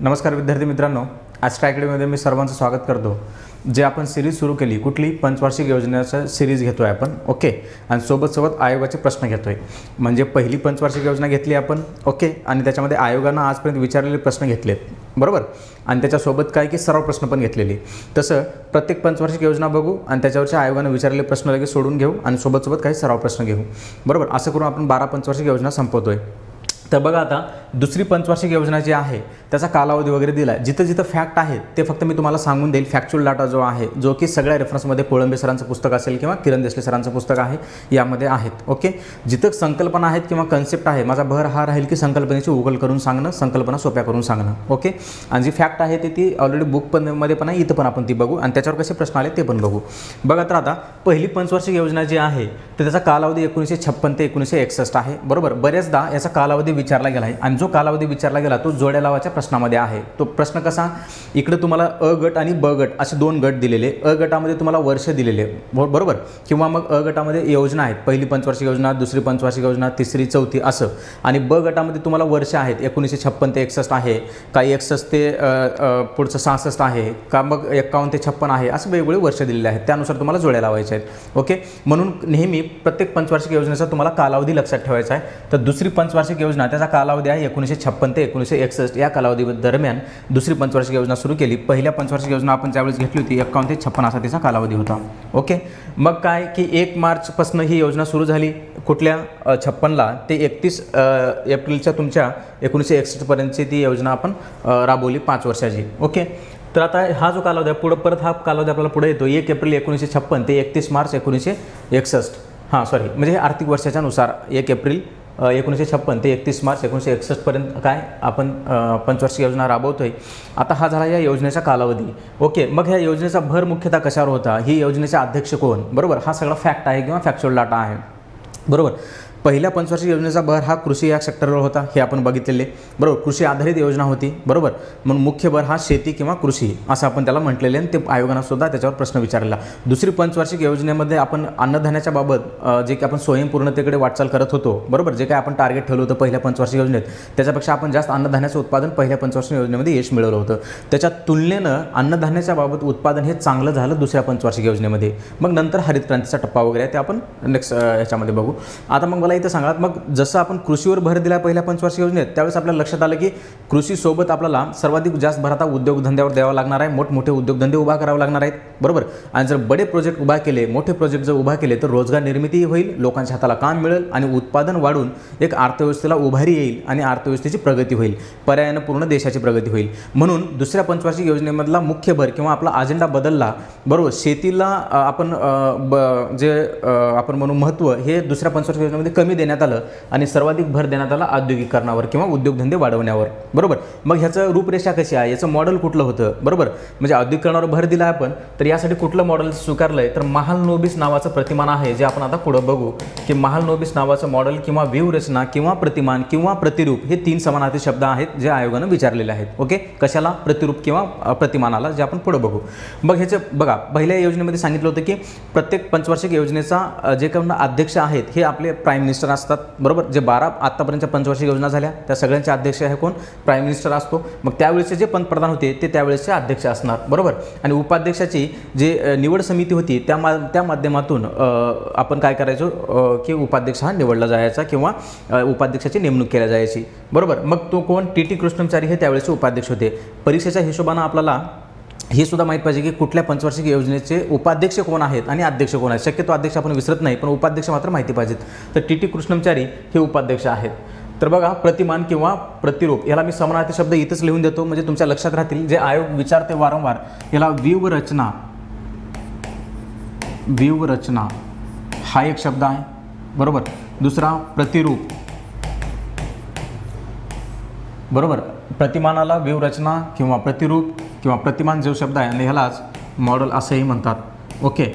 नमस्कार विद्यार्थी मित्रांनो, आस्ट्रा अकॅडमीमध्ये मी सर्वांचं स्वागत करतो. जे आपण सिरीज सुरू केली, कुठली पंचवार्षिक योजनेचं सिरीज घेतो आहे आपण. ओके. आणि सोबत आयोगाचे प्रश्न घेतो आहे. म्हणजे पहिली पंचवार्षिक योजना घेतली आपण. ओके. आणि त्याच्यामध्ये आयोगानं आजपर्यंत विचारलेले प्रश्न घेतलेत, बरोबर. आणि त्याच्यासोबत काय की सराव प्रश्न पण घेतलेले. तसं प्रत्येक पंचवार्षिक योजना बघू आणि त्याच्यावरच्या आयोगानं विचारलेले प्रश्न लगेच सोडून घेऊ आणि सोबत काही सराव प्रश्न घेऊ, बरोबर. असं करून आपण 12 पंचवार्षिक योजना संपवतो आहे. तर बघा, आता दुसरी पंचवार्षिक योजना जी आहे त्याचा कालावधी वगैरे दिला आहे. जिथं जिथं फॅक्ट आहेत ते फक्त मी तुम्हाला सांगून देईल. फॅक्च्युअल डाटा जो आहे, जो की सगळ्या रेफरन्समध्ये कोळंबे सरांचं पुस्तक असेल किंवा किरण देशले सरांचं पुस्तक आहे, यामध्ये आहेत. ओके. जिथं संकल्पना आहेत किंवा कन्सेप्ट आहे, माझा भर हा राहील की संकल्पनेची उकल करून सांगणं, संकल्पना सोप्या करून सांगणं. ओके. आणि जी फॅक्ट आहे ती ऑलरेडी बुकमध्ये पण आहे, इथं पण आपण ती बघू आणि त्याच्यावर कसे प्रश्न आले ते पण बघू. बघा, तर आता पहिली पंचवार्षिक योजना जी आहे तर त्याचा कालावधी 1956 ते 1961 आहे, बरोबर. बऱ्याचदा याचा कालावधी विचारला गेला आहे आणि जो कालावधी विचारला गेला तो जोड्या लावाच्या प्रश्नामध्ये आहे. तो प्रश्न कसा, इकडे तुम्हाला अ गट आणि ब गट असे दोन गट दिलेले. अ गटामध्ये तुम्हाला वर्ष दिलेले, बरोबर. किंवा मग अ गटामध्ये योजना आहेत, पहिली पंचवार्षिक योजना, दुसरी पंचवार्षिक योजना, तिसरी, चौथी असं. आणि ब गटामध्ये तुम्हाला वर्ष आहेत, 1956 ते 61 आहे, काही 61 ते पुढचं 66 आहे का, मग 51 ते 56 आहे, असं वेगवेगळे वर्ष दिलेले आहेत. त्यानुसार तुम्हाला जोड्या लावायचे आहेत. ओके. म्हणून नेहमी प्रत्येक पंचवार्षिक योजनेचा तुम्हाला कालावधी लक्षात ठेवायचा आहे. तर दुसरी पंचवार्षिक योजना त्याचा कालावधी आहे 1956 ते 1961. या कालावधी दरम्यान दुसरी पंचवार्षिक योजना सुरू केली. पहिल्या पंचवार्षिक योजना आपण ज्यावेळेस घेतली होती 51 ते 56 असा तिचा कालावधी होता. ओके. मग काय की 1 मार्चपासून ही योजना सुरू झाली. कुठल्या 56ला ते 31 एप्रिलच्या तुमच्या 1961 पर्यंतची ती योजना आपण राबवली 5 वर्षाची. ओके. तर आता हा जो कालावधी आहे, पुढं परत हा कालावधी आपल्याला पुढे येतो. 1 एप्रिल 1956 ते 31 मार्च 1961. सॉरी, म्हणजे आर्थिक वर्षाच्या नुसार 1 एप्रिल 1956 ते 31 मार्च 1961 पर्यंत काय आपण पंचवार्षिक योजना राबवतो आहे. आता हा झाला या योजनेचा कालावधी. ओके. मग ह्या योजनेचा भर मुख्यतः कशावर होता, ही योजनेचे अध्यक्ष कोण, बरोबर. हा सगळा फॅक्ट आहे किंवा फॅक्च्युअल डाटा आहे, बरोबर. पहिल्या पंचवार्षिक योजनेचा भर हा कृषी या सेक्टरवर होता, हे आपण बघितलेले, बरोबर. कृषी आधारित योजना होती, बरोबर. म्हणून मुख्य भर हा शेती किंवा कृषी असं आपण त्याला म्हटलेले आणि ते आयोगानं सुद्धा त्याच्यावर प्रश्न विचारलेला. दुसरी पंचवार्षिक योजनेमध्ये आपण अन्नधान्याच्या बाबत जे की आपण स्वयंपूर्णतेकडे वाटचाल करत होतो, बरोबर. जे काय आपण टार्गेट ठेवलं होतं पहिल्या पंचवार्षिक योजनेत, त्याच्यापेक्षा आपण जास्त अन्नधान्याचं उत्पादन पहिल्या पंचवार्षिक योजनेमध्ये यश मिळवलं होतं. त्याच्या तुलनेनं अन्नधान्याच्या बाबत उत्पादन हे चांगलं झालं दुसऱ्या पंचवार्षिक योजनेमध्ये. मग नंतर हरित क्रांतीचा टप्पा वगैरे आहे ते आपण नेक्स्ट ह्याच्यामध्ये बघू. आता मग मला इथं सांगा, मग जसं आपण कृषीवर भर दिला पहिल्या पंचवार्षिक योजनेत, त्यावेळेस आपल्याला लक्षात आलं की कृषीसोबत आपल्याला सर्वाधिक जास्त भर आता उद्योगधंद्यावर द्यावा लागणार आहे. मोठमोठे उद्योगधंदे उभा करावे लागणार आहेत, बरोबर. आणि जर बडे प्रोजेक्ट उभा केले, मोठे प्रोजेक्ट जर उभा केले तर रोजगार निर्मिती होईल, लोकांच्या हाताला काम मिळेल आणि उत्पादन वाढून एक अर्थव्यवस्थेला उभारी येईल आणि अर्थव्यवस्थेची प्रगती होईल, पर्यायानं पूर्ण देशाची प्रगती होईल. म्हणून दुसऱ्या पंचवार्षिक योजनेमधला मुख्य भर किंवा आपला अजेंडा बदलला, बरोबर. शेतीला आपण आपण म्हणू महत्त्व हे दुसऱ्या पंचवार्षिक योजनेमध्ये कमी देण्यात आलं आणि सर्वाधिक भर देण्यात आला औद्योगिकरणावर किंवा उद्योगधंदे वाढवण्यावर, बरोबर. मग ह्याचं रूपरेषा कशी आहे, याचं मॉडेल कुठलं होतं, बरोबर. म्हणजे औद्योगिकरणावर भर दिला आपण, तर यासाठी कुठलं मॉडेल स्वीकारलं आहे, तर महालनोबिस नावाचं प्रतिमान आहे, जे आपण आता पुढं बघू की महालनोबिस नावाचं मॉडेल किंवा व्यूहरचना किंवा प्रतिमान किंवा प्रतिरूप हे 3 समानार्थी शब्द आहेत जे आयोगानं विचारलेले आहेत. ओके. कशाला, प्रतिरूप किंवा प्रतिमानाला, जे आपण पुढं बघू. मग ह्याचं बघा, पहिल्या योजनेमध्ये सांगितलं होतं की प्रत्येक पंचवार्षिक योजनेचा जे काही अध्यक्ष आहेत हे आपले प्राईम मिनिस्टर असतात, बरोबर. जे 12 आत्तापर्यंतच्या पंचवार्षिक योजना झाल्या त्या सगळ्यांचे अध्यक्ष आहे कोण, प्राईम मिनिस्टर असतो. मग त्यावेळेसचे जे पंतप्रधान होते ते त्यावेळेसचे अध्यक्ष असणार, बरोबर. आणि उपाध्यक्षाची जे निवड समिती होती त्या माध्यमातून आपण काय करायचो की उपाध्यक्ष हा निवडला जायचा किंवा उपाध्यक्षाची नेमणूक केल्या जायची, बरोबर. मग तो कोण, टी कृष्णमचारी हे त्यावेळेसचे उपाध्यक्ष होते. परीक्षेच्या हिशोबानं आपल्याला हे सुद्धा माहीत पाहिजे की कुठल्या पंचवार्षिक योजनेचे उपाध्यक्ष कोण आहेत आणि अध्यक्ष कोण आहेत. शक्यतो अध्यक्ष आपण विसरत नाही, पण उपाध्यक्ष मात्र माहिती पाहिजेत. तर टी कृष्णमचारी हे उपाध्यक्ष आहेत. तर बघा, प्रतिमान किंवा प्रतिरूप याला मी समानार्थी शब्द इथंच लिहून देतो म्हणजे तुमच्या लक्षात राहतील. जे आयोग विचारते वारंवार, याला व्यूहरचना हा एक शब्द आहे, बरोबर. दुसरा प्रतिरूप, बरोबर. प्रतिमानाला व्यूहरचना किंवा प्रतिरूप किंवा प्रतिमान जो शब्द आहे आणि ह्यालाच मॉडेल असंही म्हणतात. ओके.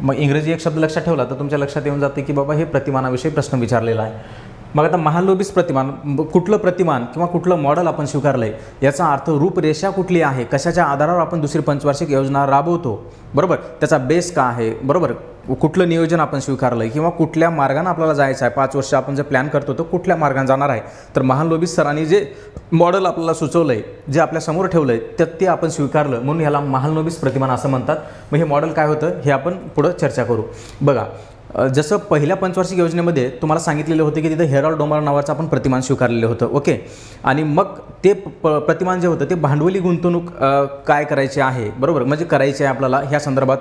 मग इंग्रजी एक शब्द लक्षात ठेवला तर तुमच्या लक्षात येऊन जाते की बाबा हे प्रतिमानाविषयी प्रश्न विचारलेला आहे. मग आता महालोभीस प्रतिमान कुठलं प्रतिमान किंवा कुठलं मॉडेल आपण स्वीकारलं आहे याचा अर्थ रूपरेषा कुठली आहे, कशाच्या आधारावर आपण दुसरी पंचवार्षिक योजना राबवतो, बरोबर, त्याचा बेस का आहे, बरोबर, कुठलं नियोजन आपण स्वीकारलं आहे किंवा कुठल्या मार्गाने आपल्याला जायचं आहे, 5 वर्ष आपण जे प्लॅन करतो तो कुठल्या मार्गाने जाणार आहे. तर महालोभीस सरांनी जे मॉडेल आपल्याला सुचवलं आहे, जे आपल्यासमोर ठेवलं आहे ते आपण स्वीकारलं, म्हणून ह्याला महालोभीस प्रतिमान असं म्हणतात. मग हे मॉडेल काय होतं हे आपण पुढं चर्चा करू. बघा, जसं पहिल्या पंचवार्षिक योजनेमध्ये तुम्हाला सांगितलेलं होतं की तिथं हेरॉल्ड डोमर नावाचं आपण प्रतिमान स्वीकारलेलं होतं, ओके. आणि मग ते प्रतिमान जे होतं ते भांडवली गुंतवणूक काय करायची आहे, बरोबर, म्हणजे करायची आहे आपल्याला ह्या संदर्भात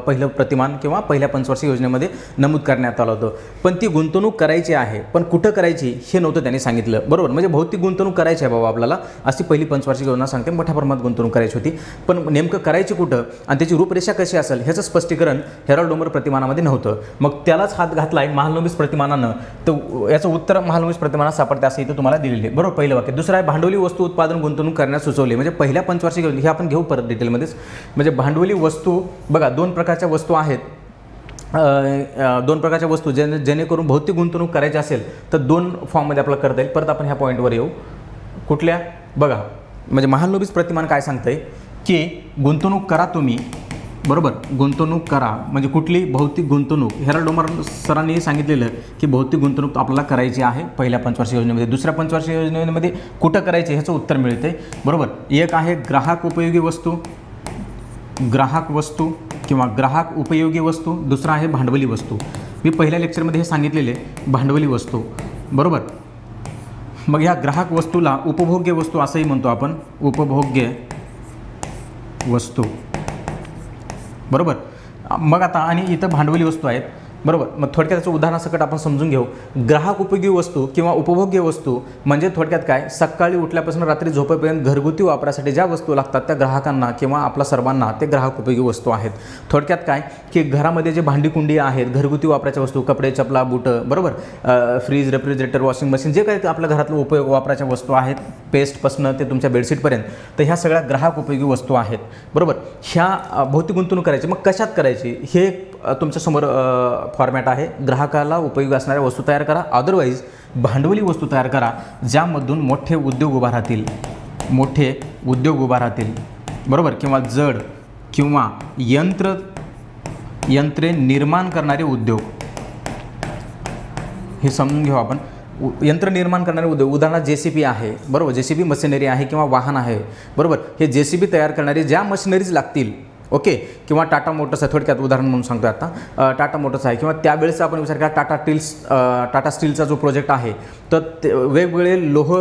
पहिलं प्रतिमान किंवा पहिल्या पंचवार्षिक योजनेमध्ये नमूद करण्यात आलं होतं. पण ती गुंतवणूक करायची आहे, पण कुठं करायची हे नव्हतं त्यांनी सांगितलं, बरोबर. म्हणजे भौतिक गुंतवणूक करायची आहे बाबा आपल्याला, अशी पहिली पंचवार्षिक योजना सांगते, मोठ्या प्रमाणात गुंतवणूक करायची होती, पण नेमकं करायची कुठं आणि त्याची रूपरेषा कशी असेल ह्याचं स्पष्टीकरण हेरॉल्ड डोमर प्रतिमानामध्ये नव्हतं. मग त्यालाच हात घातला आहे महालोभीस प्रतिमानानं, तर याचं उत्तर महालोभीस प्रतिमानात सापडते असं इथं तुम्हाला दिलेले, बरोबर, पहिलं वाक्य. दुसरं आहे भांडवली वस्तू उत्पादन गुंतवणूक करण्यास सुचवले, म्हणजे पहिल्या पंचवार्षिक योजना हे आपण घेऊ परत डिटेलमध्येच. म्हणजे भांडवली वस्तू, बघा, 2 प्रकारच्या वस्तू आहेत, 2 प्रकारच्या वस्तू जेणेकरून भौतिक गुंतवणूक करायची असेल तर 2 फॉर्ममध्ये आपल्याला करता येईल. परत आपण ह्या पॉईंटवर येऊ. कुठल्या, बघा, म्हणजे महालोभीस प्रतिमान काय सांगतंय की गुंतवणूक करा तुम्ही, बरोबर, गुंतवणूक करा म्हणजे कुठली भौतिक गुंतवणूक. हेरॉल्ड डोमर सरांनी सांगितलेलं की भौतिक गुंतवणूक आपल्याला करायची आहे पहिल्या पंचवार्षिक योजनेमध्ये. दुसऱ्या पंचवार्षिक योजनेमध्ये कुठं करायची ह्याचं उत्तर मिळते, बरोबर. एक आहे ग्राहक उपयोगी वस्तू, ग्राहक वस्तू किंवा ग्राहक उपयोगी वस्तू, दुसरा आहे भांडवली वस्तू. मी पहिल्या लेक्चरमध्ये हे सांगितलेले भांडवली वस्तू, बरोबर. मग ह्या ग्राहक वस्तूला उपभोग्य वस्तू असंही म्हणतो आपण, उपभोग्य वस्तू, बरोबर. मग आता आणि इथं भांडवली वस्तू आहेत, बरोबर. मग थोडक्यात त्याचं उदाहरणासकट आपण समजून घेऊ. ग्राहक उपयोगी वस्तू किंवा उपभोग्य वस्तू म्हणजे थोडक्यात काय, सकाळी उठल्यापासून रात्री झोपेपर्यंत घरगुती वापरासाठी ज्या वस्तू लागतात त्या ग्राहकांना किंवा आपल्या सर्वांना ते ग्राहक उपयोगी वस्तू आहेत. थोडक्यात काय की घरामध्ये जे भांडी-कुंडी आहेत, घरगुती वापराच्या वस्तू, कपडे, चपला, बुटं, बरोबर, फ्रीज, रेफ्रिजरेटर, वॉशिंग मशीन, जे काही आपल्या घरातलं उपयोग वापराच्या वस्तू आहेत, पेस्टपासून ते तुमच्या बेडशीटपर्यंत, तर ह्या सगळ्या ग्राहक उपयोगी वस्तू आहेत, बरोबर. ह्या भौतिक गुंतवणूक करायची. मग कशात करायची हे तुमच्यासमोर फॉर्मॅट आहे. ग्राहकाला उपयोगी असणाऱ्या वस्तू तयार करा, अदरवाईज भांडवली वस्तू तयार करा ज्यामधून मोठे उद्योग उभा राहतील, मोठे उद्योग उभा राहतील, बरोबर, किंवा जड किंवा यंत्रे निर्माण करणारे उद्योग. हे समजून घेऊ आपण. यंत्र निर्माण करणारे उद्योग, उदाहरणार्थ JCB आहे, बरोबर, JCB मशिनरी आहे किंवा वाहन आहे, बरोबर. हे JCB तयार करणारे ज्या मशिनरीज लागतील, ओके, किंवा टाटा मोटर्स आहे, थोडक्यात उदाहरण म्हणून सांगतो आता, टाटा मोटर्स आहे, किंवा त्यावेळेस आपण विचार केला टाटा स्टीलचा जो प्रोजेक्ट आहे, तर वेगवेगळे लोह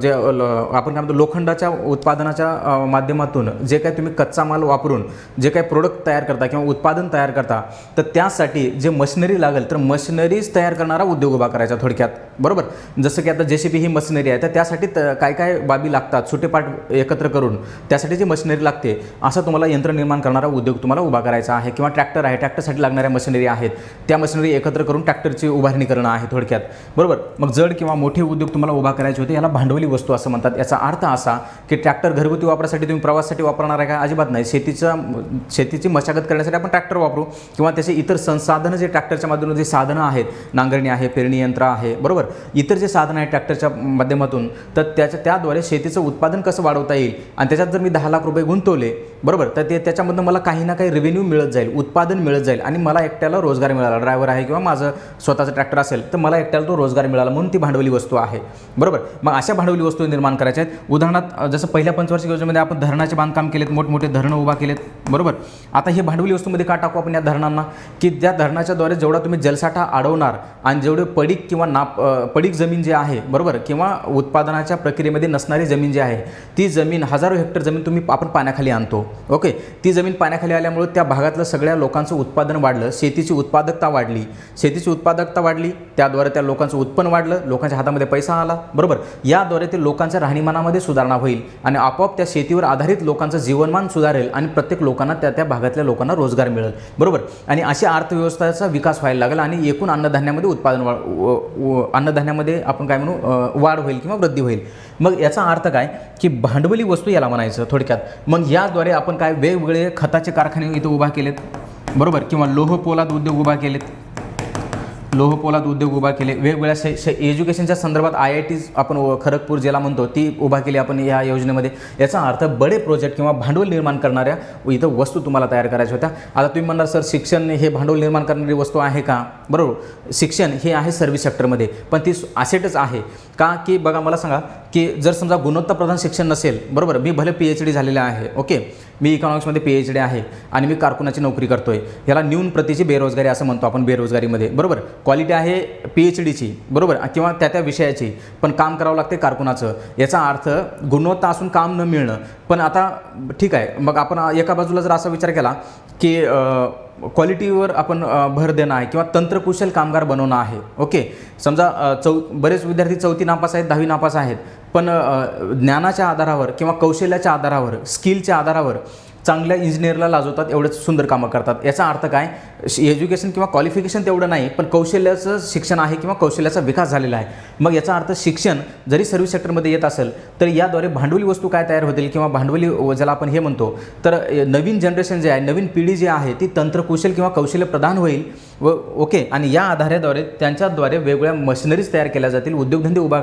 जे आपण काय म्हणतो लोखंडाच्या उत्पादनाच्या माध्यमातून जे काही तुम्ही कच्चा माल वापरून जे काही प्रोडक्ट तयार करता किंवा उत्पादन तयार करता, तर त्यासाठी जे मशिनरी लागेल तर मशिनरीज तयार करणारा उद्योग उभा करायचा थोडक्यात, बरोबर. जसं की आता JCB ही मशिनरी आहे, तर त्यासाठी काय काय बाबी लागतात, सुटे पार्ट एकत्र करून त्यासाठी जी मशिनरी लागते, असं तुम्हाला यंत्र निर्माण करणारा उद्योग तुम्हाला उभा करायचा आहे. किंवा ट्रॅक्टर आहे, ट्रॅक्टरसाठी लागणाऱ्या मशिनरी आहेत, त्या मशिनरी एकत्र करून ट्रॅक्टरची उभारणी करणं आहे थोडक्यात, बरोबर. मग जड किंवा मोठे उद्योग तुम्हाला उभा करायचे होते, याला भांडवली वस्तू असं म्हणतात. याचा अर्थ असा की ट्रॅक्टर घरगुती वापरासाठी तुम्ही प्रवासासाठी वापरणार आहे का, अजिबात नाही. शेतीची मशागत करण्यासाठी आपण ट्रॅक्टर वापरू, किंवा त्याचे इतर संसाधनं जे ट्रॅक्टरच्या माध्यमातून जे साधनं आहेत, नांगरणी आहे, पेरणी यंत्र आहे, बरोबर, इतर जे साधनं आहेत ट्रॅक्टरच्या माध्यमातून, तर त्याद्वारे शेतीचं उत्पादन कसं वाढवता येईल. आणि त्याच्यात जर मी 10 लाख रुपये गुंतवले, बरोबर, तर त्याच्यामधनं मला काही ना काही रेव्हेन्यू मिळत जाईल, उत्पादन मिळत जाईल आणि मला एकट्याला रोजगार मिळाला. ड्रायव्हर आहे किंवा माझं स्वतःचं ट्रॅक्टर असेल तर मला एकट्याला तो रोजगार मिळाला, म्हणून ती भांडवली वस्तू आहे, बरोबर. मग अशा भांडवली वस्तू निर्माण करायच्या आहेत. उदाहरणार्थ जसं पहिल्या पंचवार्षिक योजनेमध्ये आपण धरणाचे बांधकाम केलेत, मोठमोठे धरणं उभा केलेत, बरोबर. आता हे भांडवली वस्तूमध्ये का टाकू आपण या धरणांना, की त्या धरणाच्याद्वारे जेवढा तुम्ही जलसाठा अडवणार आणि जेवढे पडीक किंवा पडीक जमीन जे आहे, बरोबर, किंवा उत्पादनाच्या प्रक्रियेमध्ये नसणारी जमीन जी आहे, ती जमीन हजारो हेक्टर जमीन आपण पाण्याखाली आणतो, ओके. ती जमीन पाण्याखाली आल्यामुळे त्या भागातलं सगळ्या लोकांचं उत्पादन वाढलं, शेतीची उत्पादकता वाढली, त्याद्वारे त्या लोकांचं उत्पन्न वाढलं, लोकांच्या हातामध्ये पैसा आला, बरोबर. याद्वारे ते लोकांच्या राहणीमानामध्ये सुधारणा होईल आणि आपोआप त्या शेतीवर आधारित लोकांचं जीवनमान सुधारेल आणि प्रत्येक लोकांना त्या भागातल्या लोकांना रोजगार मिळेल, बरोबर. आणि अशा अर्थव्यवस्थेचा विकास व्हायला लागेल आणि एकूण अन्नधान्यामध्ये अन्नधान्यामध्ये आपण काय म्हणू वाढ होईल किंवा वृद्धी होईल. मग याचा अर्थ काय की भांडवली वस्तू याला म्हणायचं थोडक्यात. मग याद्वारे आपण काय वेगवेगळे खताचे कारखाने इथं उभा केलेत, बरोबर, किंवा लोह पोलाद उद्योग उभा केलेत, लोहपोलाद उद्योग उभा केले, वेगवेगळ्या एज्युकेशनच्या संदर्भात IITs आपण खरगपूर ज्याला म्हणतो ती उभा केली आपण या योजनेमध्ये. याचा अर्थ बडे प्रोजेक्ट किंवा भांडवल निर्माण करणाऱ्या इथं वस्तू तुम्हाला तयार करायच्या होत्या. आता तुम्ही म्हणणार सर शिक्षण हे भांडवल निर्माण करणारी वस्तू आहे का? बरोबर, शिक्षण हे आहे सर्व्हिस सेक्टरमध्ये, पण ती ॲसेटच आहे का? की बघा मला सांगा की जर समजा गुणवत्ता प्रधान शिक्षण नसेल, बरोबर, मी भले PhD झालेलं आहे, ओके, मी इकॉनॉमिक्समध्ये PhD आहे आणि मी कारकुनाची नोकरी करतोय, याला न्यून प्रतीची बेरोजगारी असं म्हणतो आपण बेरोजगारीमध्ये, बरोबर. क्वालिटी आहे PhDची, बरोबर, किंवा त्या विषयाची, पण काम करावं लागते कारकुनाचं. याचा अर्थ गुणवत्ता असून काम न मिळणं. पण आता ठीक आहे, मग आपण एका बाजूला जर असा विचार केला की क्वालिटीवर आपण भर देणं आहे किंवा तंत्रकुशल कामगार बनवणं आहे, ओके. समजा बरेच विद्यार्थी 4थी नापास आहेत, 10वी नापास आहेत, पण ज्ञानाच्या आधारावर किंवा कौशल्याच्या आधारावर, स्किलच्या आधारावर चांगल्या इंजिनिअरला लाजवतात, एवढंच सुंदर कामं करतात. याचा अर्थ काय? एज्युकेशन किंवा क्वालिफिकेशन तेवढं नाही, पण कौशल्याचं शिक्षण आहे किंवा कौशल्याचा विकास झालेला आहे. मग याचा अर्थ शिक्षण जरी सर्व्हिस सेक्टरमध्ये येत असेल तर याद्वारे भांडवली वस्तू काय तयार होतील किंवा भांडवली ज्याला आपण हे म्हणतो, तर नवीन जनरेशन जे आहे, नवीन पिढी जी आहे ती तंत्रकुशल किंवा कौशल्य प्रदान होईल ओके. आणि या आधाराद्वारे त्यांच्याद्वारे वेगवेगळ्या मशिनरीज तयार केल्या जातील, उद्योगधंदे उभा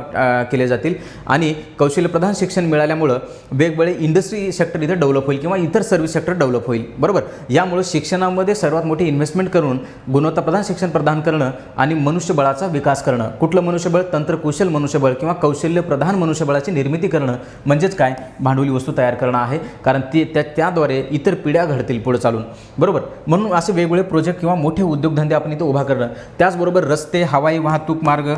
केले जातील आणि कौशल्यप्रधान शिक्षण मिळाल्यामुळं वेगवेगळे इंडस्ट्री सेक्टर इथं डेव्हलप होईल किंवा इतर सर्व्हिस सेक्टर डेव्हलप होईल, बरोबर. यामुळे शिक्षणामध्ये सर्वात मोठी इन्व्हेस्टमेंट करून गुणवत्ताप्रधान शिक्षण प्रदान करणं आणि मनुष्यबळाचा विकास करणं. कुठलं मनुष्यबळ? तंत्रकुशल मनुष्यबळ किंवा कौशल्यप्रधान मनुष्यबळाची निर्मिती करणं म्हणजेच काय? भांडवली वस्तू तयार करणं आहे. कारण त्याद्वारे इतर पिढ्या घडतील पुढे चालून, बरोबर. म्हणून असे वेगवेगळे प्रोजेक्ट किंवा मोठे उद्योगधंदे आपण इथं उभा करणं. त्याचबरोबर रस्ते, हवाई वाहतूक मार्ग,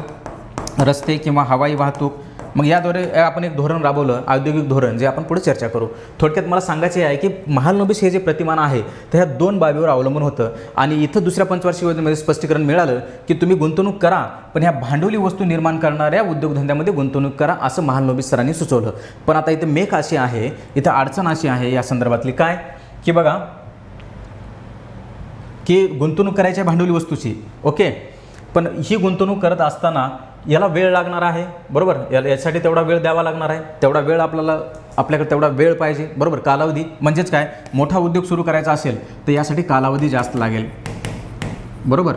रस्ते किंवा हवाई वाहतूक, मग याद्वारे आपण एक धोरण राबवलं, औद्योगिक धोरण, जे आपण पुढे चर्चा करू. थोडक्यात मला सांगायचे आहे की महालनोबिस हे जे प्रतिमान आहे ते ह्या 2 बाबीवर अवलंबून होतं. आणि इथं दुसऱ्या पंचवार्षिक योजनेमध्ये स्पष्टीकरण मिळालं की तुम्ही गुंतवणूक करा, पण ह्या भांडवली वस्तू निर्माण करणाऱ्या उद्योगधंद्यामध्ये गुंतवणूक करा, असं महालनोबिस सरांनी सुचवलं. पण आता इथं मेक अशी आहे, इथं अडचण अशी आहे या संदर्भातली, काय की बघा की गुंतवणूक करायची आहे भांडवली वस्तूची, ओके, पण ही गुंतवणूक करत असताना याला वेळ लागणार आहे, बरोबर. यासाठी तेवढा वेळ द्यावा लागणार आहे, तेवढा वेळ आपल्याकडे तेवढा वेळ पाहिजे, बरोबर. कालावधी म्हणजेच काय? मोठा उद्योग सुरू करायचा असेल तर यासाठी कालावधी जास्त लागेल, बरोबर.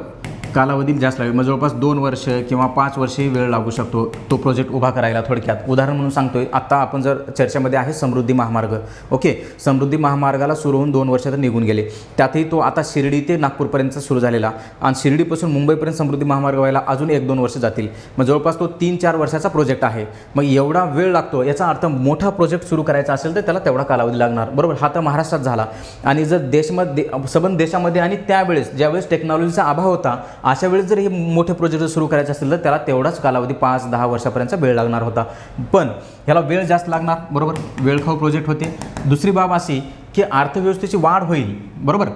कालावधी जास्त लागेल, मग जवळपास 2 वर्ष किंवा 5 वर्षही वेळ लागू शकतो तो प्रोजेक्ट उभा करायला. थोडक्यात उदाहरण म्हणून सांगतोय, आत्ता आपण जर चर्चेमध्ये आहे समृद्धी महामार्ग, ओके. समृद्धी महामार्गाला सुरू होऊन 2 वर्ष तर निघून गेले, त्यातही तो आता शिर्डी ते नागपूरपर्यंत सुरू झालेला आणि शिर्डीपासून मुंबईपर्यंत समृद्धी महामार्ग व्हायला अजून 1-2 वर्ष जातील. मग जवळपास तो 3-4 वर्षाचा प्रोजेक्ट आहे. मग एवढा वेळ लागतो, याचा अर्थ मोठा प्रोजेक्ट सुरू करायचा असेल तर त्याला तेवढा कालावधी लागणार, बरोबर. हा तर महाराष्ट्रात झाला. आणि जर संबंध देशामध्ये आणि त्यावेळेस ज्यावेळेस टेक्नॉलॉजीचा अभाव होता, अशा वेळेस जर हे मोठे प्रोजेक्ट सुरू करायचे असेल तर त्याला तेवढाच कालावधी 5-10 वर्षापर्यंतचा वेळ लागणार होता. पण ह्याला वेळ जास्त लागणार, बरोबर. वेळखाऊ प्रोजेक्ट होते. दुसरी बाब अशी की अर्थव्यवस्थेची वाढ होईल, बरोबर.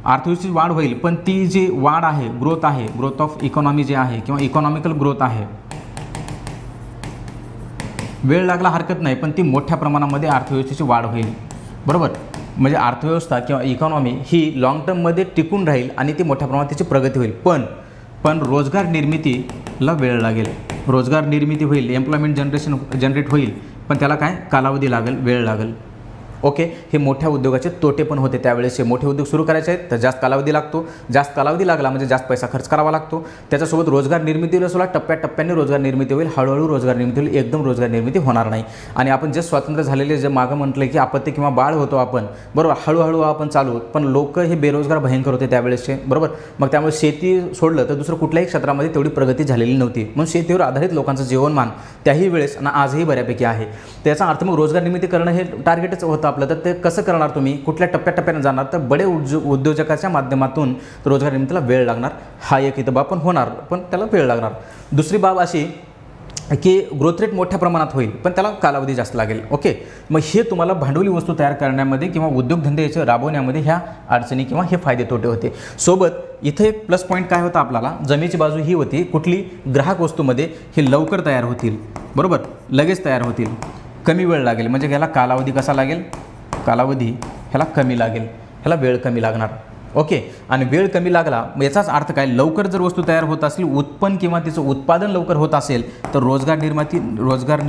अर्थव्यवस्थेची वाढ होईल, पण ती जी वाढ आहे, ग्रोथ ऑफ इकॉनॉमी जे आहे किंवा इकॉनॉमिकल ग्रोथ आहे, वेळ लागला हरकत नाही, पण ती मोठ्या प्रमाणामध्ये अर्थव्यवस्थेची वाढ होईल, बरोबर. म्हणजे अर्थव्यवस्था किंवा इकॉनॉमी ही लॉंग टर्ममध्ये टिकून राहील आणि ती मोठ्या प्रमाणात त्याची प्रगती होईल. पण रोजगार निर्मितीला वेळ लागेल. रोजगार निर्मिती होईल, एम्प्लॉयमेंट जनरेट होईल, पण त्याला काय? कालावधी लागेल, वेळ लागेल, ओके. हे मोठ्या उद्योगाचे तोटे पण होते त्यावेळेस. हे मोठे उद्योग सुरू करायचे आहेत तर जास्त कालावधी लागतो, जास्त कालावधी लागला म्हणजे जास्त पैसा खर्च करावा लागतो. त्याच्यासोबत रोजगार निर्मितीला सुद्धा टप्प्याटप्प्याने रोजगार निर्मिती होईल, हळूहळू रोजगार निर्मिती होईल, एकदम रोजगार निर्मिती होणार नाही. आणि आपण जे स्वातंत्र्य झालेले जे मागं म्हटलं की आपत्ती किंवा बाळ होतो आपण, बरोबर, हळूहळू आपण चालू, पण लोक हे बेरोजगार भयंकर होते त्यावेळेसचे, बरोबर. मग त्यामुळे शेती सोडलं तर दुसरं कुठल्याही क्षेत्रामध्ये तेवढी प्रगती झालेली नव्हती. म्हणून शेतीवर आधारित लोकांचं जीवनमान त्याही वेळेस आणि आजही बऱ्यापैकी आहे. त्याचा अर्थ मग रोजगार निर्मिती करणं हे टार्गेटच होतं आपलं. तर ते कसं करणार तुम्ही? कुठल्या टप्प्याटप्प्याने जाणार? तर बडे उद्योजकाच्या माध्यमातून रोजगार निर्मितीला वेळ लागणार. हा एक इथं बाब पण होणार, पण त्याला वेळ लागणार. दुसरी बाब अशी की ग्रोथ रेट मोठ्या प्रमाणात होईल, पण त्याला कालावधी जास्त लागेल, ओके. मग हे तुम्हाला भांडवली वस्तू तयार करण्यामध्ये किंवा उद्योगधंदे याचे राबवण्यामध्ये ह्या अडचणी किंवा हे फायदे तोटे होते. सोबत इथं एक प्लस पॉईंट काय होता आपल्याला, जमेची बाजू ही होती, कुठली? ग्राहक वस्तूमध्ये हे लवकर तयार होतील, बरोबर, लगेच तयार होतील, कमी वेळ लागेल. म्हणजे ह्याला कालावधी कसा लागेल? कालावधी ह्याला कमी लागेल, ह्याला वेळ कमी लागणार, ओके. आणि वेळ कमी लागला याचाच अर्थ काय? लवकर जर वस्तू तयार होत असेल, उत्पन्न किंवा तिचं उत्पादन लवकर होत असेल तर रोजगार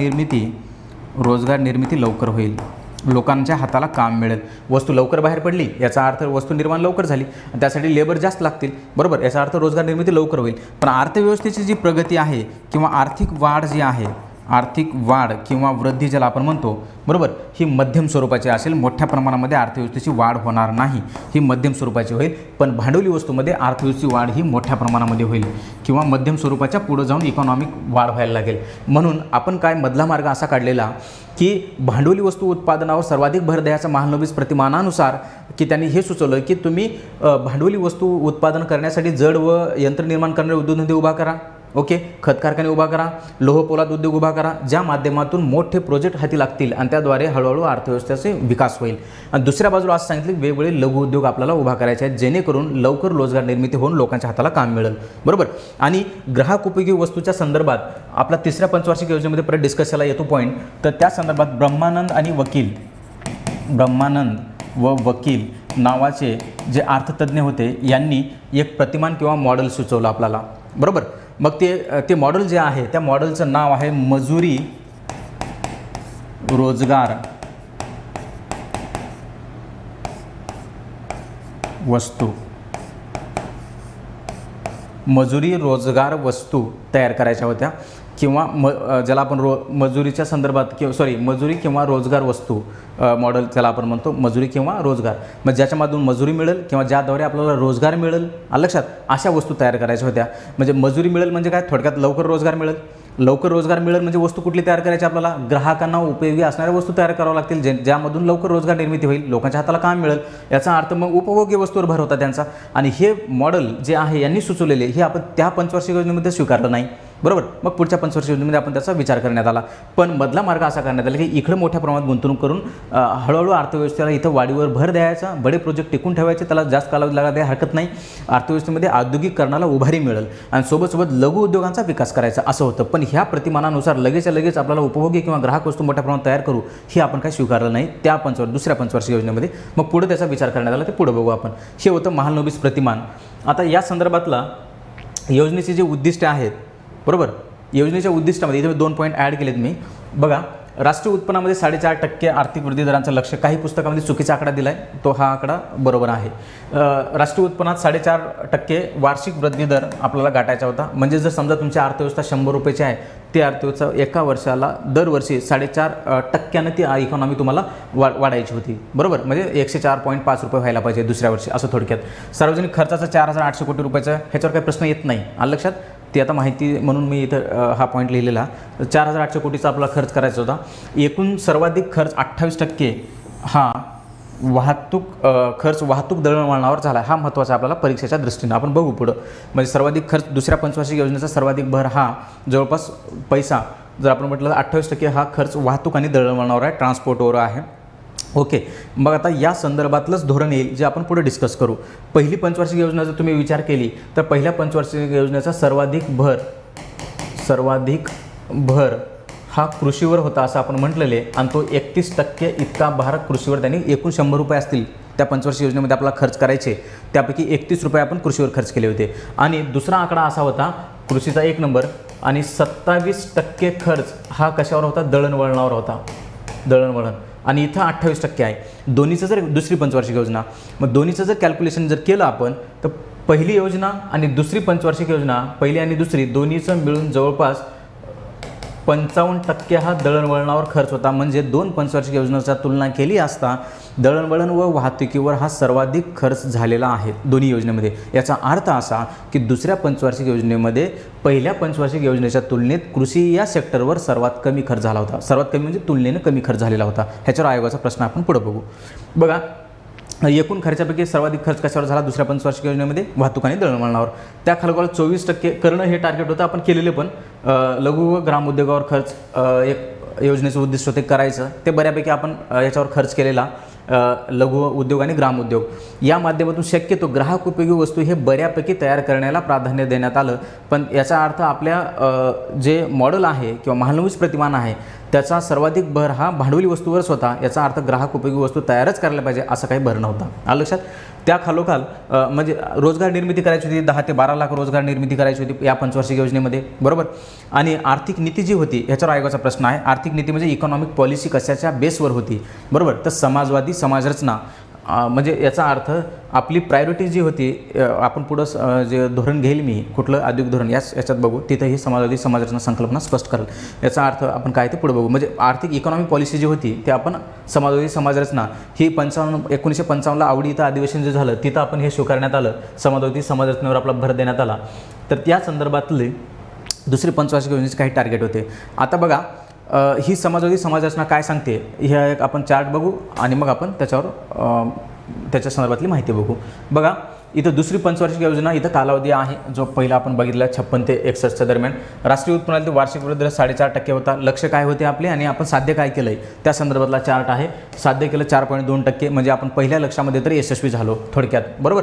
निर्मिती लवकर होईल, लोकांच्या हाताला काम मिळेल. वस्तू लवकर बाहेर पडली याचा अर्थ वस्तू निर्माण लवकर झाली, त्यासाठी लेबर जास्त लागतील, बरोबर, याचा अर्थ रोजगार निर्मिती लवकर होईल. पण अर्थव्यवस्थेची जी प्रगती आहे किंवा आर्थिक वाढ जी आहे, आर्थिक वाढ किंवा वृद्धी ज्याला आपण म्हणतो, बरोबर, ही मध्यम स्वरूपाची असेल. मोठ्या प्रमाणामध्ये अर्थव्यवस्थेची वाढ होणार नाही, ही मध्यम स्वरूपाची होईल. पण भांडवली वस्तूमध्ये अर्थव्यवस्थेची वाढ ही मोठ्या प्रमाणामध्ये होईल किंवा मध्यम स्वरूपाच्या पुढे जाऊन इकॉनॉमिक वाढ व्हायला लागेल. म्हणून आपण काय मधला मार्ग असा काढलेला की भांडवली वस्तू उत्पादनावर सर्वाधिक भर द्यायचा महालनोबिस प्रतिमानानुसार, की त्यांनी हे सुचवलं की तुम्ही भांडवली वस्तू उत्पादन करण्यासाठी जड व यंत्र निर्माण करणारे उद्योगधंदे उभा करा, ओके, खत कारखाने उभा करा, लोह पोलाद उद्योग उभा करा, ज्या माध्यमातून मोठे प्रोजेक्ट हाती लागतील आणि त्याद्वारे हळूहळू अर्थव्यवस्थेचे विकास होईल. आणि दुसऱ्या बाजूला असं सांगितलं की वेगवेगळे लघु उद्योग आपल्याला उभा करायचे आहेत, जेणेकरून लवकर रोजगार निर्मिती होऊन लोकांच्या हाताला काम मिळेल, बरोबर. आणि ग्राहक उपयोगी वस्तूच्या संदर्भात आपला तिसऱ्या पंचवार्षिक योजनेमध्ये परत डिस्कशनला येतो पॉईंट. तर त्या संदर्भात ब्रह्मानंद व वकील नावाचे जे अर्थतज्ञ होते यांनी एक प्रतिमान किंवा मॉडेल सुचवलं आपल्याला, बरोबर. मग ते मॉडेल जे आहे त्या मॉडेलचं नाव आहे मजुरी रोजगार वस्तू. मजुरी रोजगार वस्तू तयार करायच्या होत्या किंवा ज्याला आपण मजुरीच्या संदर्भात मजुरी किंवा रोजगार वस्तू मॉडेल त्याला आपण म्हणतो, मजुरी किंवा रोजगार. मग ज्याच्यामधून मजुरी मिळेल किंवा ज्याद्वारे आपल्याला रोजगार मिळेल, लक्षात, अशा वस्तू तयार करायच्या होत्या. म्हणजे मजुरी मिळेल म्हणजे काय, थोडक्यात लवकर रोजगार मिळेल. लवकर रोजगार मिळेल म्हणजे वस्तू कुठली तयार करायची आपल्याला, ग्राहकांना उपयोगी असणाऱ्या वस्तू तयार कराव्या लागतील, ज्यामधून लवकर रोजगार निर्मिती होईल, लोकांच्या हाताला काम मिळेल. याचा अर्थ मग उपभोग्य वस्तूवर भर होता त्यांचा. आणि हे मॉडेल जे आहे यांनी सुचवलेले हे आपण त्या पंचवार्षिक योजनेमध्ये स्वीकारलं नाही, बरोबर. मग पुढच्या पंचवार्षिक योजनेमध्ये आपण त्याचा विचार करण्यात आला. पण मधला मार्ग असा करण्यात आला की इकडे मोठ्या प्रमाणात गुंतवणूक करून हळूहळू अर्थव्यवस्थेला इथं वाढीवर भर द्यायचा, बडे प्रोजेक्ट टिकून ठेवायचे, त्याला जास्त कालावधी लागायला हरकत नाही, अर्थव्यवस्थेमध्ये औद्योगिकरणाला उभारी मिळेल आणि सोबत लघु उद्योगांचा विकास करायचा असं होतं. पण ह्या प्रतिमानानुसार लगेच आपल्याला उपभोग्य किंवा ग्राहक वस्तू मोठ्या प्रमाणात तयार करू हे आपण काही स्वीकारलं नाही त्या दुसऱ्या पंचवार्षिक योजनेमध्ये. मग पुढे त्याचा विचार करण्यात आला, ते पुढे बघू आपण. हे होतं महालनोबिस प्रतिमान. आता या संदर्भातला योजनेची जी उद्दिष्टे आहेत, बरोबर, योजनेच्या उद्दिष्टामध्ये इथे 2 पॉईंट ॲड केलेत मी. बघा, राष्ट्रीय उत्पन्नामध्ये 4.5% आर्थिक वृद्धी दरांचं लक्ष्य. काही पुस्तकामध्ये चुकीचा आकडा दिला आहे, तो हा आकडा बरोबर आहे. राष्ट्रीय उत्पन्नात 4.5% वार्षिक वृद्धी दर आपल्याला गाठायचा होता. म्हणजे जर समजा तुमची अर्थव्यवस्था 100 रुपयाची आहे, ती अर्थव्यवस्था एका वर्षाला दरवर्षी 4.5% ती इकॉनॉमी तुम्हाला वाढायची होती, बरोबर. म्हणजे 104.5 रुपये व्हायला पाहिजे दुसऱ्या वर्षी, असं थोडक्यात. सार्वजनिक खर्चाचा 4,800 कोटी रुपयाचा, ह्याच्यावर काही प्रश्न येत नाही, आलं लक्षात. ती आता माहिती म्हणून मी इथं हा पॉईंट लिहिलेला. 4,800 कोटीचा आपला खर्च करायचा होता. एकूण सर्वाधिक खर्च 28% हा वाहतूक दळणवळणावर झाला. हा महत्त्वाचा आपल्याला परीक्षेच्या दृष्टीनं आपण बघू पुढं. म्हणजे सर्वाधिक खर्च दुसऱ्या पंचवार्षिक योजनेचा सर्वाधिक भर हा जवळपास पैसा जर आपण म्हटलं 28% हा खर्च वाहतूक आणि दळणवळणावर आहे, ट्रान्सपोर्टवर आहे, ओके. मग आता या संदर्भातलंच धोरण येईल जे आपण पुढे डिस्कस करू. पहिली पंचवार्षिक योजना जर तुम्ही विचार केली तर पहिल्या पंचवार्षिक योजनेचा सर्वाधिक भर हा कृषीवर होता असं आपण म्हटलेले, आणि तो 31% इतका भार कृषीवर त्यांनी, एकूण 100 रुपये असतील त्या पंचवार्षिक योजनेमध्ये आपल्याला खर्च करायचे, त्यापैकी 31 रुपये आपण कृषीवर खर्च केले होते. आणि दुसरा आकडा असा होता कृषीचा 1 नंबर, आणि 27% खर्च हा कशावर होता, दळणवळणावर होता, दळणवळण. आणि इथं 28% आहे. दोन्हीचं जर दुसरी पंचवार्षिक योजना, मग दोन्हीचं जर कॅल्क्युलेशन जर केलं आपण तर पहिली योजना आणि दुसरी पंचवार्षिक योजना, पहिली आणि दुसरी दोन्हीचं मिळून जवळपास 55% हा दळणवळणावर खर्च होता. म्हणजे 2 पंचवार्षिक योजनेचा तुलना केली असता दळणवळण व वाहतुकीवर हा सर्वाधिक खर्च झालेला आहे दोन्ही योजनेमध्ये. याचा अर्थ असा की दुसऱ्या पंचवार्षिक योजनेमध्ये पहिल्या पंचवार्षिक योजनेच्या तुलनेत कृषी या सेक्टरवर सर्वात कमी खर्च झाला होता. सर्वात कमी म्हणजे तुलनेने कमी खर्च झालेला होता. ह्याच्यावर आयोगाचा प्रश्न आपण पुढे बघू. बघा, एकूण खर्चापैकी सर्वाधिक खर्च कशावर झाला दुसऱ्या पंचवार्षिक योजनेमध्ये, वाहतूक आणि दळणवळणावर. त्या खालोखाल 24% करणं हे टार्गेट होतं आपण केलेले. पण लघु व ग्राम उद्योगावर खर्च एक योजनेचं उद्दिष्ट होते करायचं, ते बऱ्यापैकी आपण याच्यावर खर्च केलेला. लघु उद्योग आणि ग्राम उद्योग या माध्यमातून शक्यतो ग्राहक उपयोगी वस्तू हे बऱ्यापैकी तयार करण्याला प्राधान्य देण्यात आलं. पण याचा अर्थ आपल्या जे मॉडेल आहे किंवा महालनोबिस प्रतिमान आहे त्याचा सर्वाधिक भर हा भांडवली वस्तूवरच होता. याचा अर्थ ग्राहक उपयोगी वस्तू तयारच करायला पाहिजे असं काही भर नव्हता. आलं लक्षात. त्या खालोखाल म्हणजे रोजगार निर्मिती करायची होती, 10 ते 12 लाख रोजगार निर्मिती करायची होती या पंचवार्षिक योजनेमध्ये, बरोबर. आणि आर्थिक नीती जी होती ह्याच्यावर आयोगाचा प्रश्न आहे. आर्थिक नीती म्हणजे इकॉनॉमिक पॉलिसी कशाच्या बेसवर होती, बरोबर. तर समाजवादी समाजरचना म्हणजे याचा अर्थ आपली प्रायोरिटी जी होती, आपण पुढं जे धोरण घेईल मी कुठलं औद्योगिक धोरण याच्यात बघू, तिथं ही समाजवादी समाजरचना संकल्पना स्पष्ट करेल. याचा अर्थ आपण काय ते पुढे बघू. म्हणजे आर्थिक इकॉनॉमिक पॉलिसी जी होती ते आपण समाजवादी समाजरचना ही 1955ला आवडी इथं अधिवेशन जे झालं तिथं आपण हे स्वीकारण्यात आलं, समाजवादी समाजरचनेवर आपला भर देण्यात आला. तर त्या संदर्भातले दुसरी पंचवार्षिक योजनेचे काही टार्गेट होते. आता बघा ही समाजवादी समाजरचना काय सांगते ह्या एक आपण चार्ट बघू आणि मग आपण त्याच्यावर त्याच्या संदर्भातली माहिती बघू. बघा इथं दुसरी पंचवार्षिक योजना, इथं कालावधी आहे जो पहिला आपण बघितला 56 ते 61च्या दरम्यान. राष्ट्रीय उत्पन्नातील वार्षिक वृद्धी दर 4.5% होता. लक्ष काय होते आपले आणि आपण साध्य काय केलं आहे त्या संदर्भातला चार्ट आहे. साध्य केलं 4.2%, म्हणजे आपण पहिल्या लक्षामध्ये तरी यशस्वी झालो थोडक्यात, बरोबर.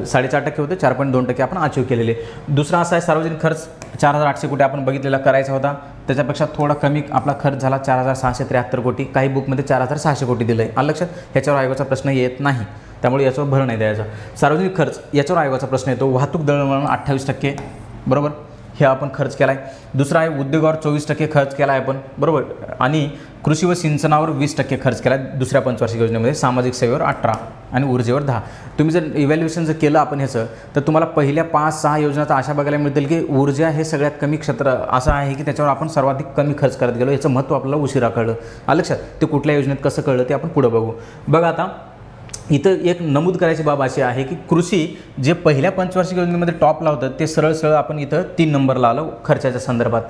4.5% होते, 4.2% आपण अचीव केलेले. दुसरा असा आहे सार्वजनिक खर्च 4,800 कोटी आपण बघितलेला करायचा होता, त्याच्यापेक्षा थोडा कमी आपला खर्च झाला 4,673 कोटी. काही बुकमध्ये 4,600 कोटी दिलं आहे. लक्षात, ह्याच्यावर आयोगाचा प्रश्न येत नाही, त्यामुळे याच्यावर भर नाही द्यायचा. सार्वजनिक खर्च याच्यावर आयोगाचा प्रश्न येतो. वाहतूक दळणवळण 28%, बरोबर, हे आपण खर्च केला आहे. दुसरा आहे उद्योगावर 24% खर्च केला आहे आपण, बरोबर. आणि कृषी व सिंचनावर 20% खर्च केला आहे दुसऱ्या पंचवार्षिक योजनेमध्ये. सामाजिक सेवेवर 18 आणि ऊर्जेवर 10. तुम्ही जर इव्हॅल्युएशन जर केलं आपण ह्याचं, तर तुम्हाला पहिल्या 5-6 योजनाचा अशा बघायला मिळतील की ऊर्जा हे सगळ्यात कमी क्षेत्र असं आहे की त्याच्यावर आपण सर्वाधिक कमी खर्च करत गेलो. याचं महत्त्व आपल्याला उशिरा कळलं. लक्षात, ते कुठल्या योजनेत कसं कळलं ते आपण पुढं बघू. बघा आता इथं एक नमूद करायची बाब अशी आहे की कृषी जे पहिल्या पंचवार्षिक योजनेमध्ये टॉपला होतं ते सरळ आपण इथं 3 नंबरला आलं खर्चाच्या संदर्भात,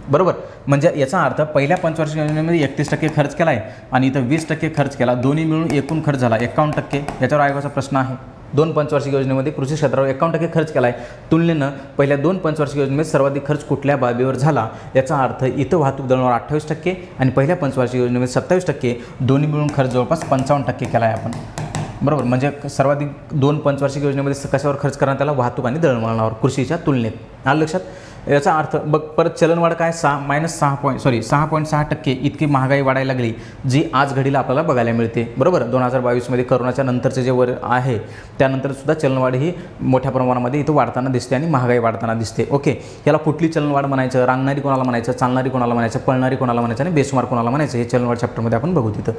बरोबर. म्हणजे याचा अर्थ पहिल्या पंचवार्षिक योजनेमध्ये 31% खर्च केला आहे आणि इथं 20% खर्च केला, दोन्ही मिळून एकूण खर्च झाला 51%. याच्यावर आयोगाचा प्रश्न आहे. 2 पंचवार्षिक योजनेमध्ये कृषी क्षेत्रावर 51% खर्च केला आहे. तुलनेनं पहिल्या 2 पंचवार्षिक योजनेमध्ये सर्वाधिक खर्च कुठल्या बाबीवर झाला, याचा अर्थ इथं वाहतूक दळणवळण 28% आणि पहिल्या पंचवार्षिक योजनेमध्ये 27%, दोन्ही मिळून खर्च जवळपास 55% केला आहे आपण, बरोबर. म्हणजे सर्वाधिक 2 पंचवार्षिक योजनेमध्ये कशावर खर्च करण्यात आला, वाहतूक आणि दळणवळणावर कृषीच्या तुलनेत. आलं लक्षात. याचा अर्थ बघ परत चलनवाढ काय 6.6% इतकी महागाई वाढायला लागली जी आज घडीला आपल्याला बघायला मिळते, बरोबर. 2022मध्ये करोनाच्या नंतरचे जे वर आहे त्यानंतर सुद्धा चलनवाढ ही मोठ्या प्रमाणामध्ये इथं वाढताना दिसते आणि महागाई वाढताना दिसते. ओके, याला कुठली चलनवाढ म्हणायचं, रांगणारी कोणाला म्हणायचं, चालणारी कोणाला म्हणायचं, पळणारी कोणाला म्हणायचं आणि बेसुमार कोणाला म्हणायचं, हे चलनवाढ चॅप्टरमध्ये आपण बघू तिथं,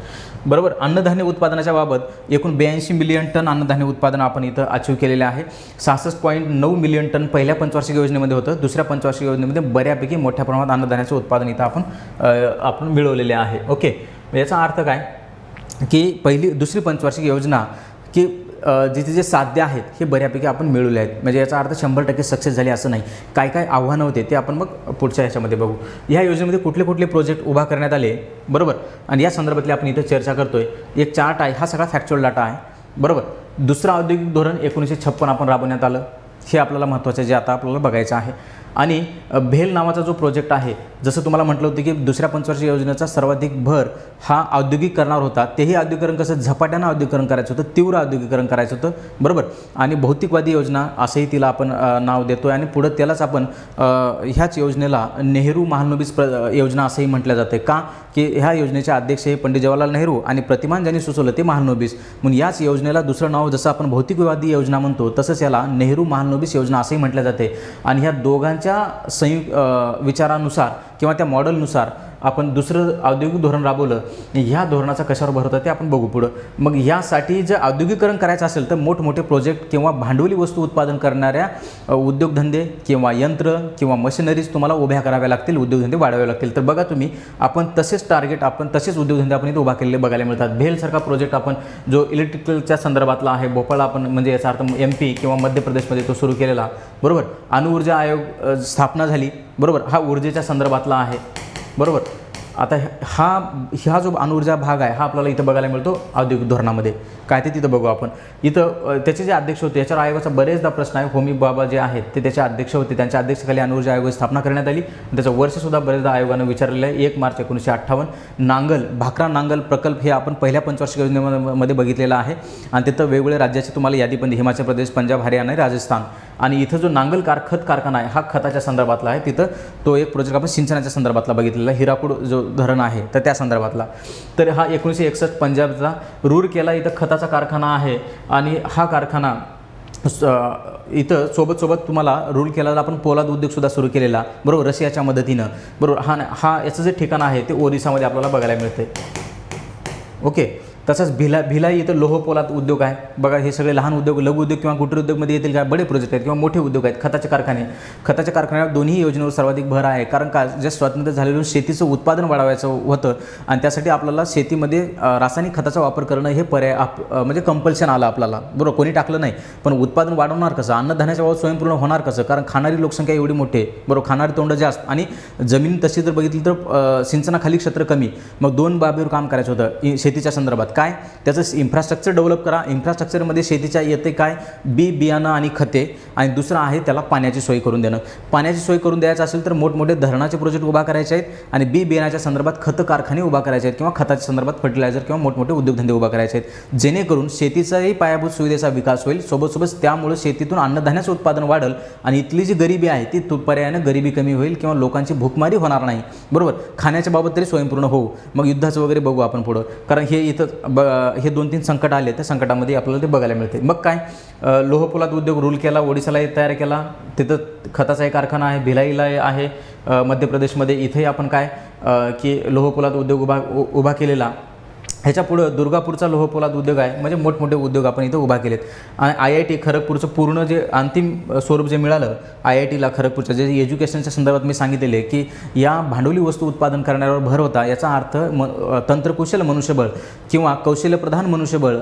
बरोबर. अन्नधान्य उत्पादनाच्या बाबत एकूण 82 मिलियन टन अन्नधान्य उत्पादन आपण इथं अचीव केलेले आहे. 66.9 मिलियन टन पहिल्या पंचवार्षिक योजनेमध्ये होतं. दुसऱ्या पंचवार्षिक योजनेमध्ये बऱ्यापैकी मोठ्या प्रमाणात अन्नधान्याचं उत्पादन इथं आपण मिळवलेले आहे. ओके, याचा अर्थ काय की दुसरी पंचवार्षिक योजना की जिथे जे साध्य आहेत हे बऱ्यापैकी आपण मिळवले आहेत. म्हणजे याचा अर्थ 100% सक्सेस झाले असं नाही. काय काय आव्हानं होते ते आपण मग पुढच्या ह्याच्यामध्ये बघू. ह्या योजनेमध्ये कुठले कुठले प्रोजेक्ट उभा करण्यात आले, बरोबर, आणि या संदर्भातली आपण इथं चर्चा करतोय. एक चार्ट आहे, हा सगळा फॅक्च्युअल डाटा आहे, बरोबर. दुसरं औद्योगिक धोरण 1956 आपण राबवण्यात आलं, हे आपल्याला महत्त्वाचं जे आता आपल्याला बघायचं आहे. आणि भेल नावाचा जो प्रोजेक्ट आहे, जसं तुम्हाला म्हटलं होतं की दुसऱ्या पंचवार्षिक योजनेचा सर्वाधिक भर हा औद्योगिकरणावर होता. तेही औद्योगिकरण कसं झपाट्यानं औद्योगिकरण करायचं होतं, तीव्र औद्योगिकरण करायचं होतं, बरोबर. आणि भौतिकवादी योजना असंही तिला आपण नाव देतो आहे आणि पुढं त्यालाच आपण ह्याच योजनेला नेहरू महालनोबिस योजना असंही म्हटलं जातं. का की ह्या योजनेचे अध्यक्ष हे पंडित जवाहरलाल नेहरू आणि प्रतिमान ज्यांनी सुचवलं ते महालनोबिस, म्हणून याच योजनेला दुसरं नाव जसं आपण भौतिकवादी योजना म्हणतो तसंच याला नेहरू महालनोबिस योजना असंही म्हटलं जाते. आणि ह्या दोघांच्या संयुक्त विचारानुसार किंवा त्या मॉडेलनुसार आपण दुसरं औद्योगिक धोरण राबवलं. ह्या धोरणाचा कशावर भर होता ते आपण बघू पुढं. मग यासाठी जर औद्योगिकरण करायचं असेल तर मोठमोठे प्रोजेक्ट किंवा भांडवली वस्तू उत्पादन करणाऱ्या उद्योगधंदे किंवा यंत्र किंवा मशिनरीज तुम्हाला उभ्या कराव्या लागतील, उद्योगधंदे वाढवावे लागतील. तर बघा तुम्ही, आपण तसेच टार्गेट आपण तसेच उद्योगधंदे आपण इथे उभा केलेले बघायला मिळतात. भेलसारखा प्रोजेक्ट आपण जो इलेक्ट्रिकलच्या संदर्भातला आहे, भोपाळ आपण म्हणजे याचा अर्थ MP किंवा मध्य प्रदेशमध्ये तो सुरू केलेला, बरोबर. अणुऊर्जा आयोग स्थापना झाली, बरोबर, हा ऊर्जेच्या संदर्भातला आहे, बरोबर. आता हा जो अणुऊर्जा भाग आहे हा आपल्याला इथं बघायला मिळतो औद्योगिक धोरणामध्ये. काय ते तिथं बघू आपण. इथं त्याचे जे अध्यक्ष होते याच्यावर आयोगाचा बरेचदा प्रश्न आहे. होमी बाबा जे आहेत ते त्याचे अध्यक्ष होते, त्यांच्या अध्यक्षतेखाली अणुऊर्जा आयोगाची स्थापना करण्यात आली. त्याचं वर्षसुद्धा बरेचदा आयोगानं विचारलेलं आहे, 1 मार्च 1958. नांगल भाकरा नांगल प्रकल्प हे आपण पहिल्या पंचवार्षिक योजनेमध्ये बघितलेला आहे आणि तिथं वेगवेगळ्या राज्याची तुम्हाला यादी पण हिमाचल प्रदेश, पंजाब, हरियाणा, राजस्थान. आणि इथं जो नांगल खत कारखाना आहे हा खताच्या संदर्भातला आहे. तिथं तो एक प्रोजेक्ट आपण सिंचनाच्या संदर्भातला बघितलेला. हिराकूड जो धरण आहे तर त्या संदर्भातला. तर हा 1961 पंजाबचा रूरकेला इथं खताचा कारखाना आहे आणि हा कारखाना इथं सोबत तुम्हाला रूरकेलाला आपण पोलाद उद्योगसुद्धा सुरू केलेला, बरोबर, रशियाच्या मदतीनं, बरोबर. हा याचं जे ठिकाण आहे ते ओरिसामध्ये आपल्याला बघायला मिळते. ओके. तसंच भिलाई इथं लोह पोलाद उद्योग आहे. बघा हे सगळे लहान उद्योग, लघु उद्योग किंवा कुटीर उद्योगमध्ये येतील काय बडे प्रोजेक्ट आहेत किंवा मोठे उद्योग आहेत. खताचे कारखान्यावर दोन्ही योजनेवर सर्वाधिक भर आहे. कारण का जे स्वातंत्र्य झालेलं शेतीचं उत्पादन वाढवायचं होतं आणि त्यासाठी आपल्याला शेतीमध्ये रासायनिक खताचा वापर करणं हे पर्याय म्हणजे कंपल्शन आलं आपल्याला, बरोबर. कोणी टाकलं नाही, पण उत्पादन वाढवणार कसं, अन्नधान्याच्या बाबत स्वयंपूर्ण होणार कसं, कारण खाणारी लोकसंख्या एवढी मोठी आहे, बरोबर, खाणारी तोंड जास्त आणि जमीन तशी जर बघितली तर सिंचनाखाली क्षेत्र कमी. मग दोन बाबीवर काम करायचं होतं शेतीच्या संदर्भात. काय त्याचं इन्फ्रास्ट्रक्चर डेव्हलप करा. इन्फ्रास्ट्रक्चरमध्ये शेतीच्या येते काय, बियाणं आणि खते, आणि दुसरं आहे त्याला पाण्याची सोय करून देणं. पाण्याची सोय करून द्यायचं असेल तर मोठमोठे धरणाचे प्रोजेक्ट उभा करायचे आहेत आणि बियाण्याच्या संदर्भात खत कारखाने उभा करायचे आहेत किंवा खताच्या संदर्भात फर्टिलायझर किंवा मोठमोठे उद्योगधंदे उभा करायचे आहेत, जेणेकरून शेतीचाही पायाभूत सुविधेचा विकास होईल. सोबत त्यामुळे शेतीतून अन्नधान्याचं उत्पादन वाढेल आणि इथली जी गरिबी आहे ती पर्यायानं गरिबी कमी होईल किंवा लोकांची भूकमारी होणार नाही, बरोबर. खाण्याच्या बाबत तरी स्वयंपूर्ण होऊ. मग युद्धाचं वगैरे बघू आपण पुढं, कारण हे इथं हे 2-3 संकट आले, त्या संकटामध्ये आपल्याला ते बघायला मिळते. मग काय लोहपोलाद उद्योग रूरकेला ओडिशाला तयार केला. तिथं खताचा एक कारखाना आहे, भिलाईला आहे मध्य प्रदेशमध्ये. इथेही आपण काय की लोहपोलाद उद्योग उभा केलेला. ह्याच्या पुढं दुर्गापूरचा लोहपोलाद उद्योग आहे, म्हणजे मोठमोठे उद्योग आपण इथं उभा केलेत. आणि IIT खरगपूरचं पूर्ण जे अंतिम स्वरूप जे मिळालं IITला खरगपूरचं, जे एज्युकेशनच्या संदर्भात मी सांगितलेले की या भांडवली वस्तू उत्पादन करण्यावर भर होता. याचा अर्थ तंत्रकुशल मनुष्यबळ किंवा कौशल्यप्रधान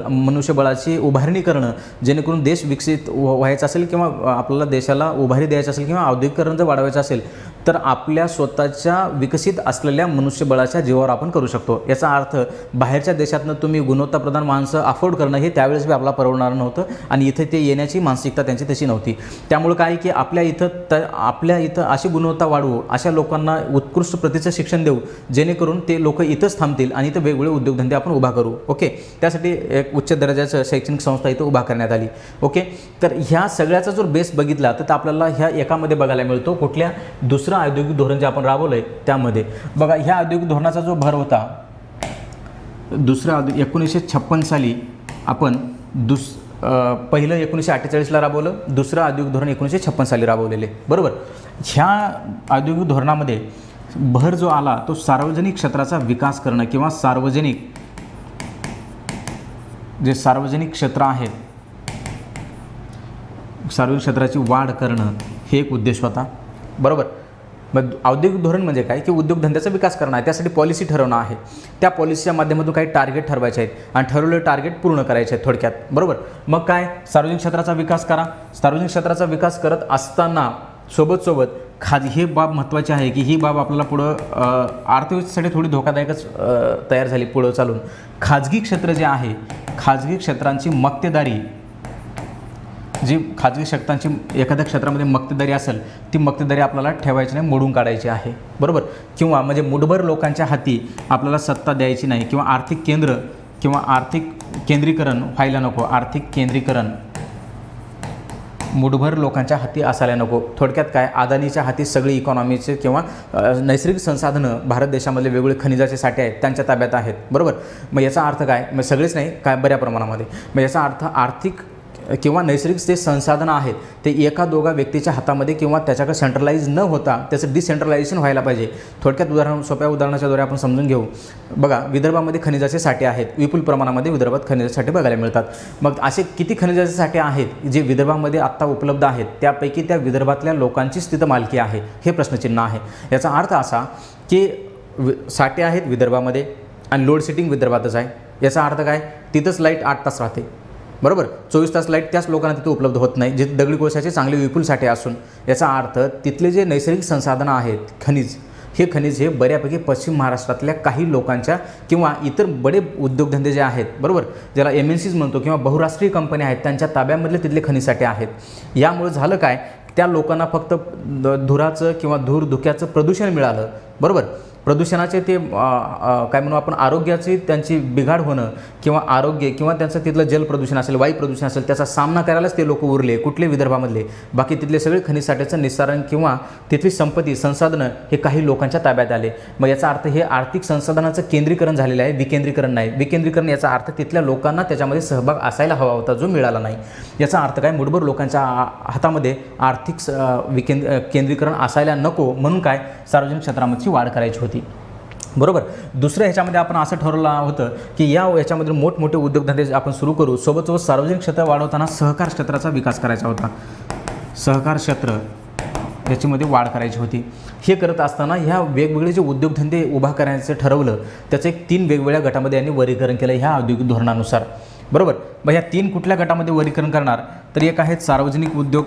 मनुष्यबळाची उभारणी करणं, जेणेकरून देश विकसित व्हायचा असेल किंवा आपल्याला देशाला उभारी द्यायची असेल किंवा औद्योगिकरण जर वाढवायचं असेल तर आपल्या स्वतःच्या विकसित असलेल्या मनुष्यबळाच्या जीवावर आपण करू शकतो. याचा अर्थ बाहेरच्या देशातनं तुम्ही गुणवत्ताप्रधान माणसं अफोर्ड करणं हे त्यावेळेस बी आपल्याला परवडणार नव्हतं आणि इथे ते येण्याची मानसिकता त्यांची तशी नव्हती. त्यामुळे काय की आपल्या इथं अशी गुणवत्ता वाढवू, अशा लोकांना उत्कृष्ट प्रतीचं शिक्षण देऊ, जेणेकरून ते लोक इथंच थांबतील आणि इथं वेगवेगळे उद्योगधंदे आपण उभा करू. ओके. त्यासाठी एक उच्च दर्जाचं शैक्षणिक संस्था इथं उभा करण्यात आली. ओके. तर ह्या सगळ्याचा जर बेस बघितला तर आपल्याला ह्या एकामध्ये बघायला मिळतो. कुठल्या दुसरं औद्योगिक धोरण जे आपण राबवलं आहे त्यामध्ये बघा, ह्या औद्योगिक धोरणाचा जो भर होता, दुसरं 1956 साली आपण पहिलं 1948ला राबवलं, दुसरं औद्योगिक धोरण 1956 साली राबवलेले, बरोबर. ह्या औद्योगिक धोरणामध्ये भर जो आला तो सार्वजनिक क्षेत्राचा विकास करणं किंवा सार्वजनिक क्षेत्र आहेत, सार्वजनिक क्षेत्राची वाढ करणं हे एक उद्देश होता, बरोबर. मग औद्योगिक धोरण म्हणजे काय की उद्योगधंद्याचा विकास करणं आहे. त्यासाठी पॉलिसी ठरवणं आहे. त्या पॉलिसीच्या माध्यमातून काही टार्गेट ठरवायचे आहेत आणि ठरवलेले टार्गेट पूर्ण करायचे आहेत थोडक्यात, बरोबर. मग काय सार्वजनिक क्षेत्राचा विकास करा. सार्वजनिक क्षेत्राचा विकास करत असताना सोबत ही बाब महत्त्वाची आहे की ही बाब आपल्याला पुढं अर्थव्यवस्थेसाठी थोडी धोकादायकच तयार झाली पुढं चालून. खाजगी क्षेत्र जे आहे, खाजगी क्षेत्रांची मक्तेदारी, जी खाजगी क्षेत्रांची एखाद्या क्षेत्रामध्ये मक्तेदारी असेल ती मक्तेदारी आपल्याला ठेवायची नाही, मोडून काढायची आहे, बरोबर. किंवा म्हणजे मुठभर लोकांच्या हाती आपल्याला सत्ता द्यायची नाही किंवा आर्थिक केंद्र किंवा आर्थिक केंद्रीकरण व्हायला नको. आर्थिक केंद्रीकरण मुठभर लोकांच्या हाती असायला नको. थोडक्यात काय, अदानीच्या हाती सगळी इकॉनॉमीचे किंवा नैसर्गिक संसाधनं भारत देशामधले वेगवेगळे खनिजाचे साठे आहेत त्यांच्या ताब्यात आहेत, बरोबर. मग याचा अर्थ काय, मग सगळेच नाही काय, बऱ्या प्रमाणामध्ये. मग याचा अर्थ आर्थिक किंवा नैसर्गिक जे संसाधनं आहेत ते एका दोघा व्यक्तीच्या हातामध्ये किंवा त्याच्याकडे सेंट्रलाइज न होता त्याचं डिसेंट्रलायझेशन व्हायला पाहिजे. थोडक्यात सोप्या उदाहरणाच्या द्वारे आपण समजून घेऊ. बघा, विदर्भामध्ये खनिजाचे साठे आहेत, विपुल प्रमाणामध्ये विदर्भात खनिजाचे साठे बघायला मिळतात. मग असे किती खनिजाचे साठे आहेत जे विदर्भामध्ये आत्ता उपलब्ध आहेत, त्यापैकी त्या विदर्भातल्या लोकांचीच तिथं मालकी आहे, हे प्रश्नचिन्ह आहे. याचा अर्थ असा की साठे आहेत विदर्भामध्ये आणि लोड सेटिंग विदर्भातच आहे. याचा अर्थ काय, तिथंच लाईट 8 तास राहते, बरोबर. 24 तास लाईट त्याच लोकांना तिथे उपलब्ध होत नाही जिथे दगडी कोळशाचे चांगले विपुल साठे असून. याचा अर्थ तिथले जे नैसर्गिक संसाधनं आहेत, खनिज हे बऱ्यापैकी पश्चिम महाराष्ट्रातल्या काही लोकांच्या किंवा इतर बडे उद्योगधंदे जे आहेत, बरोबर, ज्याला MNCs म्हणतो किंवा बहुराष्ट्रीय कंपन्या आहेत, त्यांच्या ताब्यामधले तिथले खनिज साठे आहेत. यामुळे झालं काय, त्या लोकांना फक्त धुराचं किंवा धुक्याचं प्रदूषण मिळालं, बरोबर. प्रदूषणाचे ते काय म्हणू आपण आरोग्याची त्यांची बिघाड होणं किंवा आरोग्य किंवा त्यांचं तिथलं जल प्रदूषण असेल, वायू प्रदूषण असेल, त्याचा सामना करायलाच ते लोक उरले. कुठले विदर्भामधले, बाकी तिथले सगळे खनिज साठ्याचं निस्सारण किंवा तिथली संपत्ती संसाधनं हे काही लोकांच्या ताब्यात आले. मग याचा अर्थ हे आर्थिक संसाधनाचं केंद्रीकरण झालेलं आहे, विकेंद्रीकरण नाही. विकेंद्रीकरण याचा अर्थ तिथल्या लोकांना त्याच्यामध्ये सहभाग असायला हवा होता, जो मिळाला नाही. याचा अर्थ काय, मुठभर लोकांच्या हातामध्ये आर्थिक केंद्रीकरण असायला नको म्हणून काय, सार्वजनिक क्षेत्रामध्ये वाढ करायची होती. बरोबर. दुसरं ह्याच्यामध्ये आपण असं ठरवलं होतं की याच्यामध्ये मोठमोठे उद्योगधंदे आपण सुरू करू. सोबतसोबत सार्वजनिक क्षेत्र वाढवताना सहकार क्षेत्राचा विकास करायचा होता. सहकार क्षेत्र याच्यामध्ये वाढ करायची होती. हे करत असताना ह्या वेगवेगळे जे उद्योगधंदे उभा करायचं ठरवलं, त्याचं एक 3 वेगवेगळ्या गटामध्ये यांनी वर्गीकरण केलं ह्या औद्योगिक धोरणानुसार. बरोबर. मग ह्या 3 कुठल्या गटामध्ये वर्गीकरण करणार, तर एक आहेत सार्वजनिक उद्योग.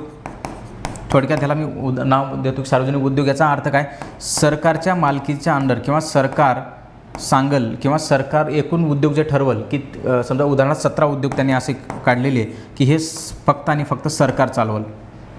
थोडक्यात ह्याला मी नाव देतो सार्वजनिक उद्योग. याचा अर्थ काय, सरकारच्या मालकीच्या अंडर किंवा सरकार सांगल किंवा सरकार एकूण उद्योग जे ठरवल की समजा उदाहरणार्थ 17 उद्योग त्यांनी असे काढलेले की हे फक्त आणि फक्त सरकार चालवल.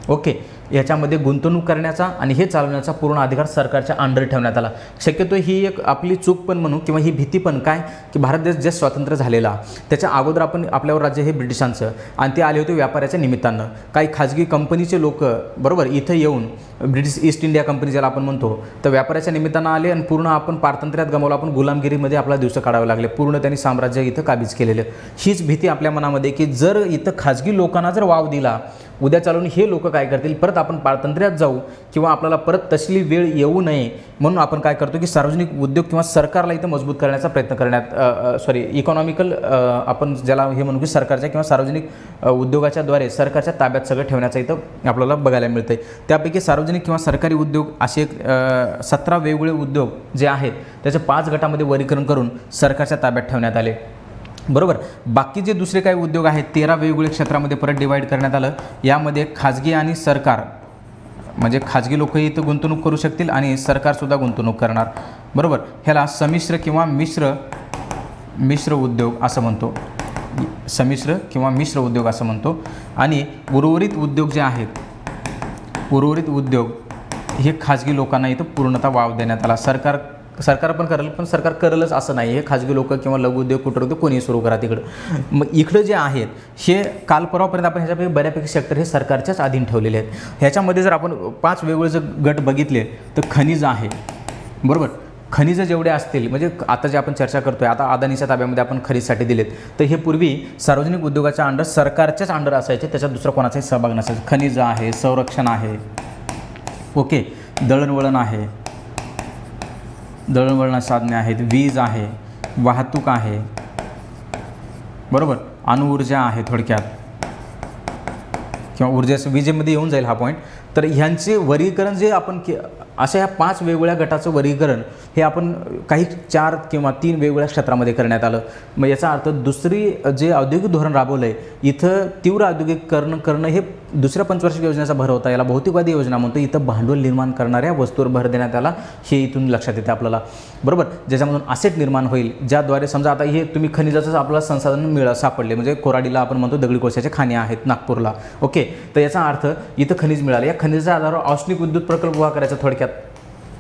ओके. याच्यामध्ये गुंतवणूक करण्याचा आणि हे चालवण्याचा पूर्ण अधिकार सरकारच्या अंडर ठेवण्यात आला. शक्यतो ही एक आपली चूक पण म्हणू किंवा ही भीती पण काय की भारत देश जे स्वतंत्र झालेला त्याच्या अगोदर आपण आपल्यावर राज्य हे ब्रिटिशांचं, आणि ते आले होते व्यापाराच्या निमित्तानं. काही खाजगी कंपनीचे लोक बरोबर इथं येऊन ब्रिटिश ईस्ट इंडिया कंपनी ज्याला आपण म्हणतो, तर व्यापाराच्या निमित्तानं आले आणि पूर्ण आपण पारतंत्र्यात गमावलं. आपण गुलामगिरीमध्ये आपला दिवस काढावे लागले. पूर्ण त्यांनी साम्राज्य इथं काबीज केलेलं. हीच भीती आपल्या मनामध्ये की जर इथं खाजगी लोकांना जर वाव दिला, उद्या चालून हे लोक काय करतील, परत आपण पारतंत्र्यात जाऊ किंवा आपल्याला परत तसली वेळ येऊ नये म्हणून आपण काय करतो की सार्वजनिक उद्योग किंवा सरकारला इथं मजबूत करण्याचा प्रयत्न करण्यात इकॉनॉमिकल आपण ज्याला हे म्हणू की सरकारच्या किंवा सार्वजनिक उद्योगाच्याद्वारे सरकारच्या ताब्यात सगळं ठेवण्याचं इथं आपल्याला बघायला मिळतं आहे. त्यापैकी सार्वजनिक किंवा सरकारी उद्योग असे 17 वेगवेगळे उद्योग जे आहेत त्याचे 5 गटामध्ये वर्गीकरण करून सरकारच्या ताब्यात ठेवण्यात आले. बरोबर. बाकी जे दुसरे काही उद्योग आहेत 13 वेगवेगळ्या क्षेत्रामध्ये परत डिवाईड करण्यात आलं. यामध्ये खाजगी आणि सरकार म्हणजे खाजगी लोकही इथं गुंतवणूक करू शकतील आणि सरकारसुद्धा गुंतवणूक करणार. बरोबर. ह्याला संमिश्र किंवा मिश्र उद्योग असं म्हणतो. संमिश्र किंवा मिश्र उद्योग असं म्हणतो. आणि उर्वरित उद्योग जे आहेत, उर्वरित उद्योग हे खाजगी लोकांना इथं पूर्णतः वाव देण्यात आला. सरकार पण करेल, पण सरकार करेलच असं नाही. हे खाजगी लोक किंवा लघु उद्योग कुठं कोणी सुरू करा तिकडं. मग इकडं जे आहेत हे काल परवापर्यंत आपण ह्याच्यापैकी बऱ्यापैकी सेक्टर हे सरकारच्याच अधीन ठेवलेले आहेत. ह्याच्यामध्ये जर आपण 5 वेगवेगळे जर गट बघितले तर खनिज आहे. बरोबर. खनिज जेवढे असतील म्हणजे आता जे आपण चर्चा करतोय, आता अदानीच्या ताब्यामध्ये आपण खनिजसाठी दिलेत, तर हे पूर्वी सार्वजनिक उद्योगाच्या अंडर सरकारच्याच अंडर असायचे, त्याच्यात दुसरा कोणाचाही सहभाग नसायचा. खनिज आहे, संरक्षण आहे, ओके, दळणवळण आहे, दळणवळण साधने आहेत, वीज आहे, वाहतूक आहे, बरोबर, अणुऊर्जा आहे थोडक्यात किंवा ऊर्जेचं विजेमध्ये येऊन जाईल हा पॉईंट. तर ह्यांचे वर्गीकरण जे आपण अशा ह्या 5 वेगवेगळ्या गटाचं वर्गीकरण हे आपण काही 4 किंवा 3 वेगवेगळ्या क्षेत्रामध्ये करण्यात आलं. मग याचा अर्थ दुसरी जे औद्योगिक धोरण राबवलं आहे इथं तीव्र औद्योगिकरण करणं हे दुसऱ्या पंचवार्षिक योजनेचा भर होता. याला भौतिकवादी योजना म्हणतो. इथं भांडवल निर्माण करणाऱ्या वस्तूवर भर देण्यात आला हे इथून लक्षात येते आपल्याला. बरोबर. ज्याच्यामधून असेट निर्माण होईल, ज्याद्वारे समजा आता हे तुम्ही खनिजाचं आपल्याला संसाधन सापडले म्हणजे कोराडीला आपण म्हणतो दगडी कोळशाचे खाणे आहेत नागपूरला. ओके. तर याचा अर्थ इथं खनिज मिळालं. या खनिजाच्या आधारावर औष्णिक विद्युत प्रकल्प उभा करायचा थोडक्यात.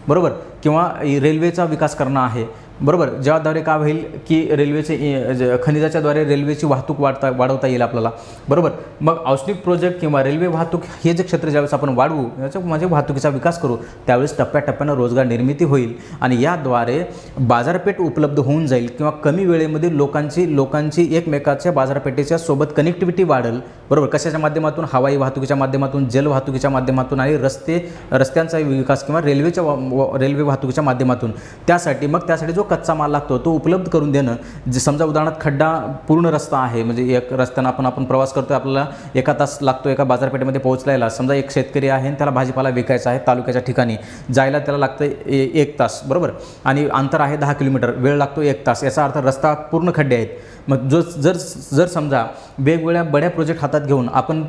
बरोबर. किंवा रेल्वेचा विकास करणं आहे. बरोबर. ज्याद्वारे काय होईल की रेल्वेचे खनिजाच्याद्वारे रेल्वेची वाहतूक वाढवता येईल आपल्याला. बरोबर. मग औष्णिक प्रोजेक्ट किंवा रेल्वे वाहतूक हे जे क्षेत्र ज्यावेळेस आपण वाढवू, याचं म्हणजे वाहतुकीचा विकास करू, त्यावेळेस टप्प्याटप्प्यानं रोजगार निर्मिती होईल आणि याद्वारे बाजारपेठ उपलब्ध होऊन जाईल किंवा कमी वेळेमध्ये लोकांची एकमेकाच्या बाजारपेठेच्या सोबत कनेक्टिव्हिटी वाढेल. बरोबर. कशाच्या माध्यमातून, हवाई वाहतुकीच्या माध्यमातून, जल वाहतुकीच्या माध्यमातून आणि रस्त्यांचा विकास किंवा रेल्वे वाहतुकीच्या माध्यमातून. त्यासाठी जो कच्चा माल लागतो तो उपलब्ध करून देणं. जे समजा उदाहरणार्थ खड्डा पूर्ण रस्ता आहे म्हणजे एक रस्त्यानं आपण प्रवास करतोय, आपल्याला 1 तास लागतो एका बाजारपेठेमध्ये पोहोचलायला. समजा एक शेतकरी आहे आणि त्याला भाजीपाला विकायचा आहे तालुक्याच्या ठिकाणी, जायला त्याला लागतं 1 तास. बरोबर. आणि अंतर आहे 10 किलोमीटर, वेळ लागतो 1 तास. याचा अर्थ रस्ता पूर्ण खड्डे आहेत. मग जर समजा वेगवेगळ्या बड्या प्रोजेक्ट हातात घेऊन आपण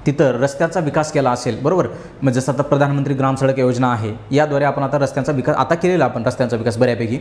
तिथं रस्त्याचा विकास केला असेल, बरोबर, मग जसं आता प्रधानमंत्री ग्राम सडक योजना आहे, याद्वारे आपण आता रस्त्यांचा विकास आता केलेला आपण रस्त्यांचा विकास बऱ्यापैकी.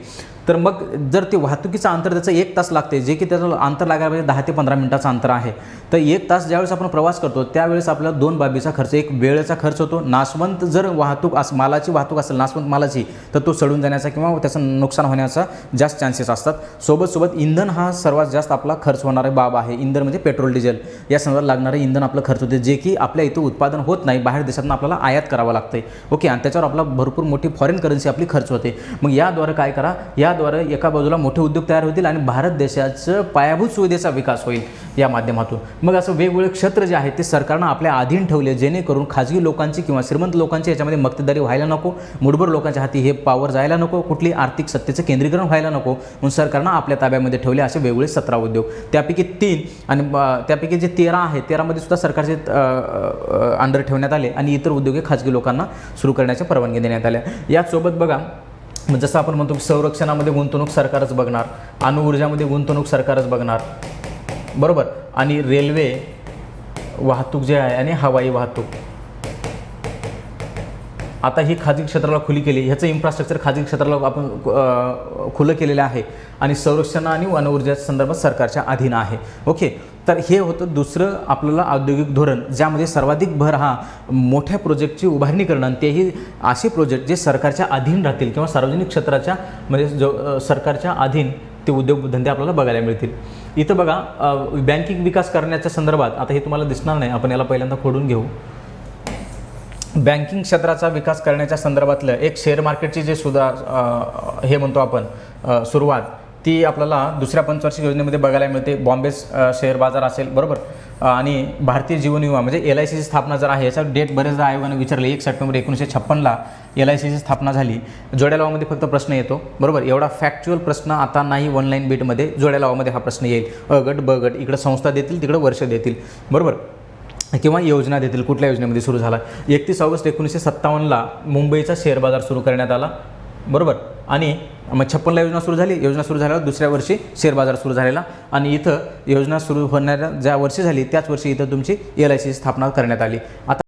तर मग जर ते वाहतुकीचं अंतर त्याचं 1 तास लागते, जे की त्याचं अंतर लागायला पाहिजे 10 ते 15 मिनिटाचं अंतर आहे, तर 1 तास ज्यावेळेस आपण प्रवास करतो त्यावेळेस आपल्याला 2 बाबीचा खर्च, एक वेळेचा खर्च होतो. नाशवंत जर वाहतूक मालाची वाहतूक असेल, नाशवंत मालाची, तर तो सडून जाण्याचा किंवा त्याचं नुकसान होण्याचा जास्त चान्सेस असतात. सोबत इंधन हा सर्वात जास्त आपला खर्च होणारा बाब आहे. इंधन म्हणजे पेट्रोल डिझेल या संदर्भात लागणारे इंधन आपलं खर्च होते, जे की आपल्या इथं उत्पादन होत नाही, बाहेर देशातून आपल्याला आयात करावं लागतं. ओके, आणि त्याच्यावर आपला भरपूर मोठी फॉरेन करन्सी आपली खर्च होते. मग याद्वारे काय करा, याद्वारे एका बाजूला मोठे उद्योग तयार होतील आणि भारत देशाचं पायाभूत सुविधेचा विकास होईल या माध्यमातून. मग असं वेगवेगळे क्षेत्र जे आहेत ते सरकारनं आपल्या अधीन ठेवले, जेणेकरून खाजगी लोकांची किंवा श्रीमंत लोकांची याच्यामध्ये मक्तेदारी व्हायला नको, मुठभर लोकांच्या हाती हे पॉवर जायला नको, कुठली आर्थिक सत्तेचं केंद्रीकरण व्हायला नको, म्हणून सरकारनं आपल्या ताब्यामध्ये ठेवले असे वेगवेगळे 17 उद्योग. त्यापैकी 3 आणि त्यापैकी जे 13 आहे, 13मध्ये सुद्धा सरकारचे अंडर ठेवण्यात आले आणि इतर उद्योग खाजगी लोकांना सुरू करण्याच्या परवानगी देण्यात आल्या. याचसोबत बघा, जसं आपण म्हणतो की संरक्षणामध्ये गुंतवणूक सरकारच बघणार, अणुऊर्जामध्ये गुंतवणूक सरकारच बघणार, बरोबर, आणि रेल्वे वाहतूक जे आहे आणि हवाई वाहतूक आता ही खाजगी क्षेत्राला खुली केली, ह्याचं इन्फ्रास्ट्रक्चर खाजगी क्षेत्राला आपण खुलं केलेलं आहे आणि संरक्षण आणि अणुऊर्जा संदर्भात सरकारच्या अधीन आहे. ओके, तर हे होतं दुसरं आपल्याला औद्योगिक धोरण, ज्यामध्ये सर्वाधिक भर हा मोठ्या प्रोजेक्टची उभारणी करणं, आणि तेही असे प्रोजेक्ट जे सरकारच्या अधीन राहतील किंवा सार्वजनिक क्षेत्राच्या म्हणजे जो सरकारच्या अधीन ते उद्योगधंदे आपल्याला बघायला मिळतील. इथं बघा, बँकिंग विकास करण्याच्या संदर्भात आता हे तुम्हाला दिसणार नाही, आपण याला पहिल्यांदा खोडून घेऊ. बँकिंग क्षेत्राचा विकास करण्याच्या संदर्भातलं एक शेअर मार्केटची जे सुद्धा हे म्हणतो आपण सुरुवात, ती आपल्याला दुसऱ्या पंचवार्षिक योजनेमध्ये बघायला मिळते. बॉम्बे शेअर बाजार असेल, बरोबर, आणि भारतीय जीवन विमा म्हणजे LICची स्थापना जर आहे, याचा डेट बरेचदा आयोगाने विचारले, 1 सप्टेंबर 1956ला LICची स्थापना झाली. जोड्या लावामध्ये फक्त प्रश्न येतो, बरोबर, एवढा फॅक्च्युअल प्रश्न आता नाही. 1 लाईन बीटमध्ये जोड्या लावामध्ये हा प्रश्न येईल. अ गट ब गट, इकडं संस्था देतील, तिकडं वर्ष देतील, बरोबर, किंवा योजना देतील, कुठल्या योजनेमध्ये सुरू झाला. 31 ऑगस्ट 1957ला मुंबईचा शेअर बाजार सुरू करण्यात आला, बरोबर, आणि मग 56ला योजना सुरू झाली. योजना सुरू झाल्यावर दुसऱ्या वर्षी शेअर बाजार सुरू झालेला, आणि इथं योजना सुरू होणाऱ्या ज्या वर्षी झाली त्याच वर्षी इथं तुमची LICची स्थापना करण्यात आली. आता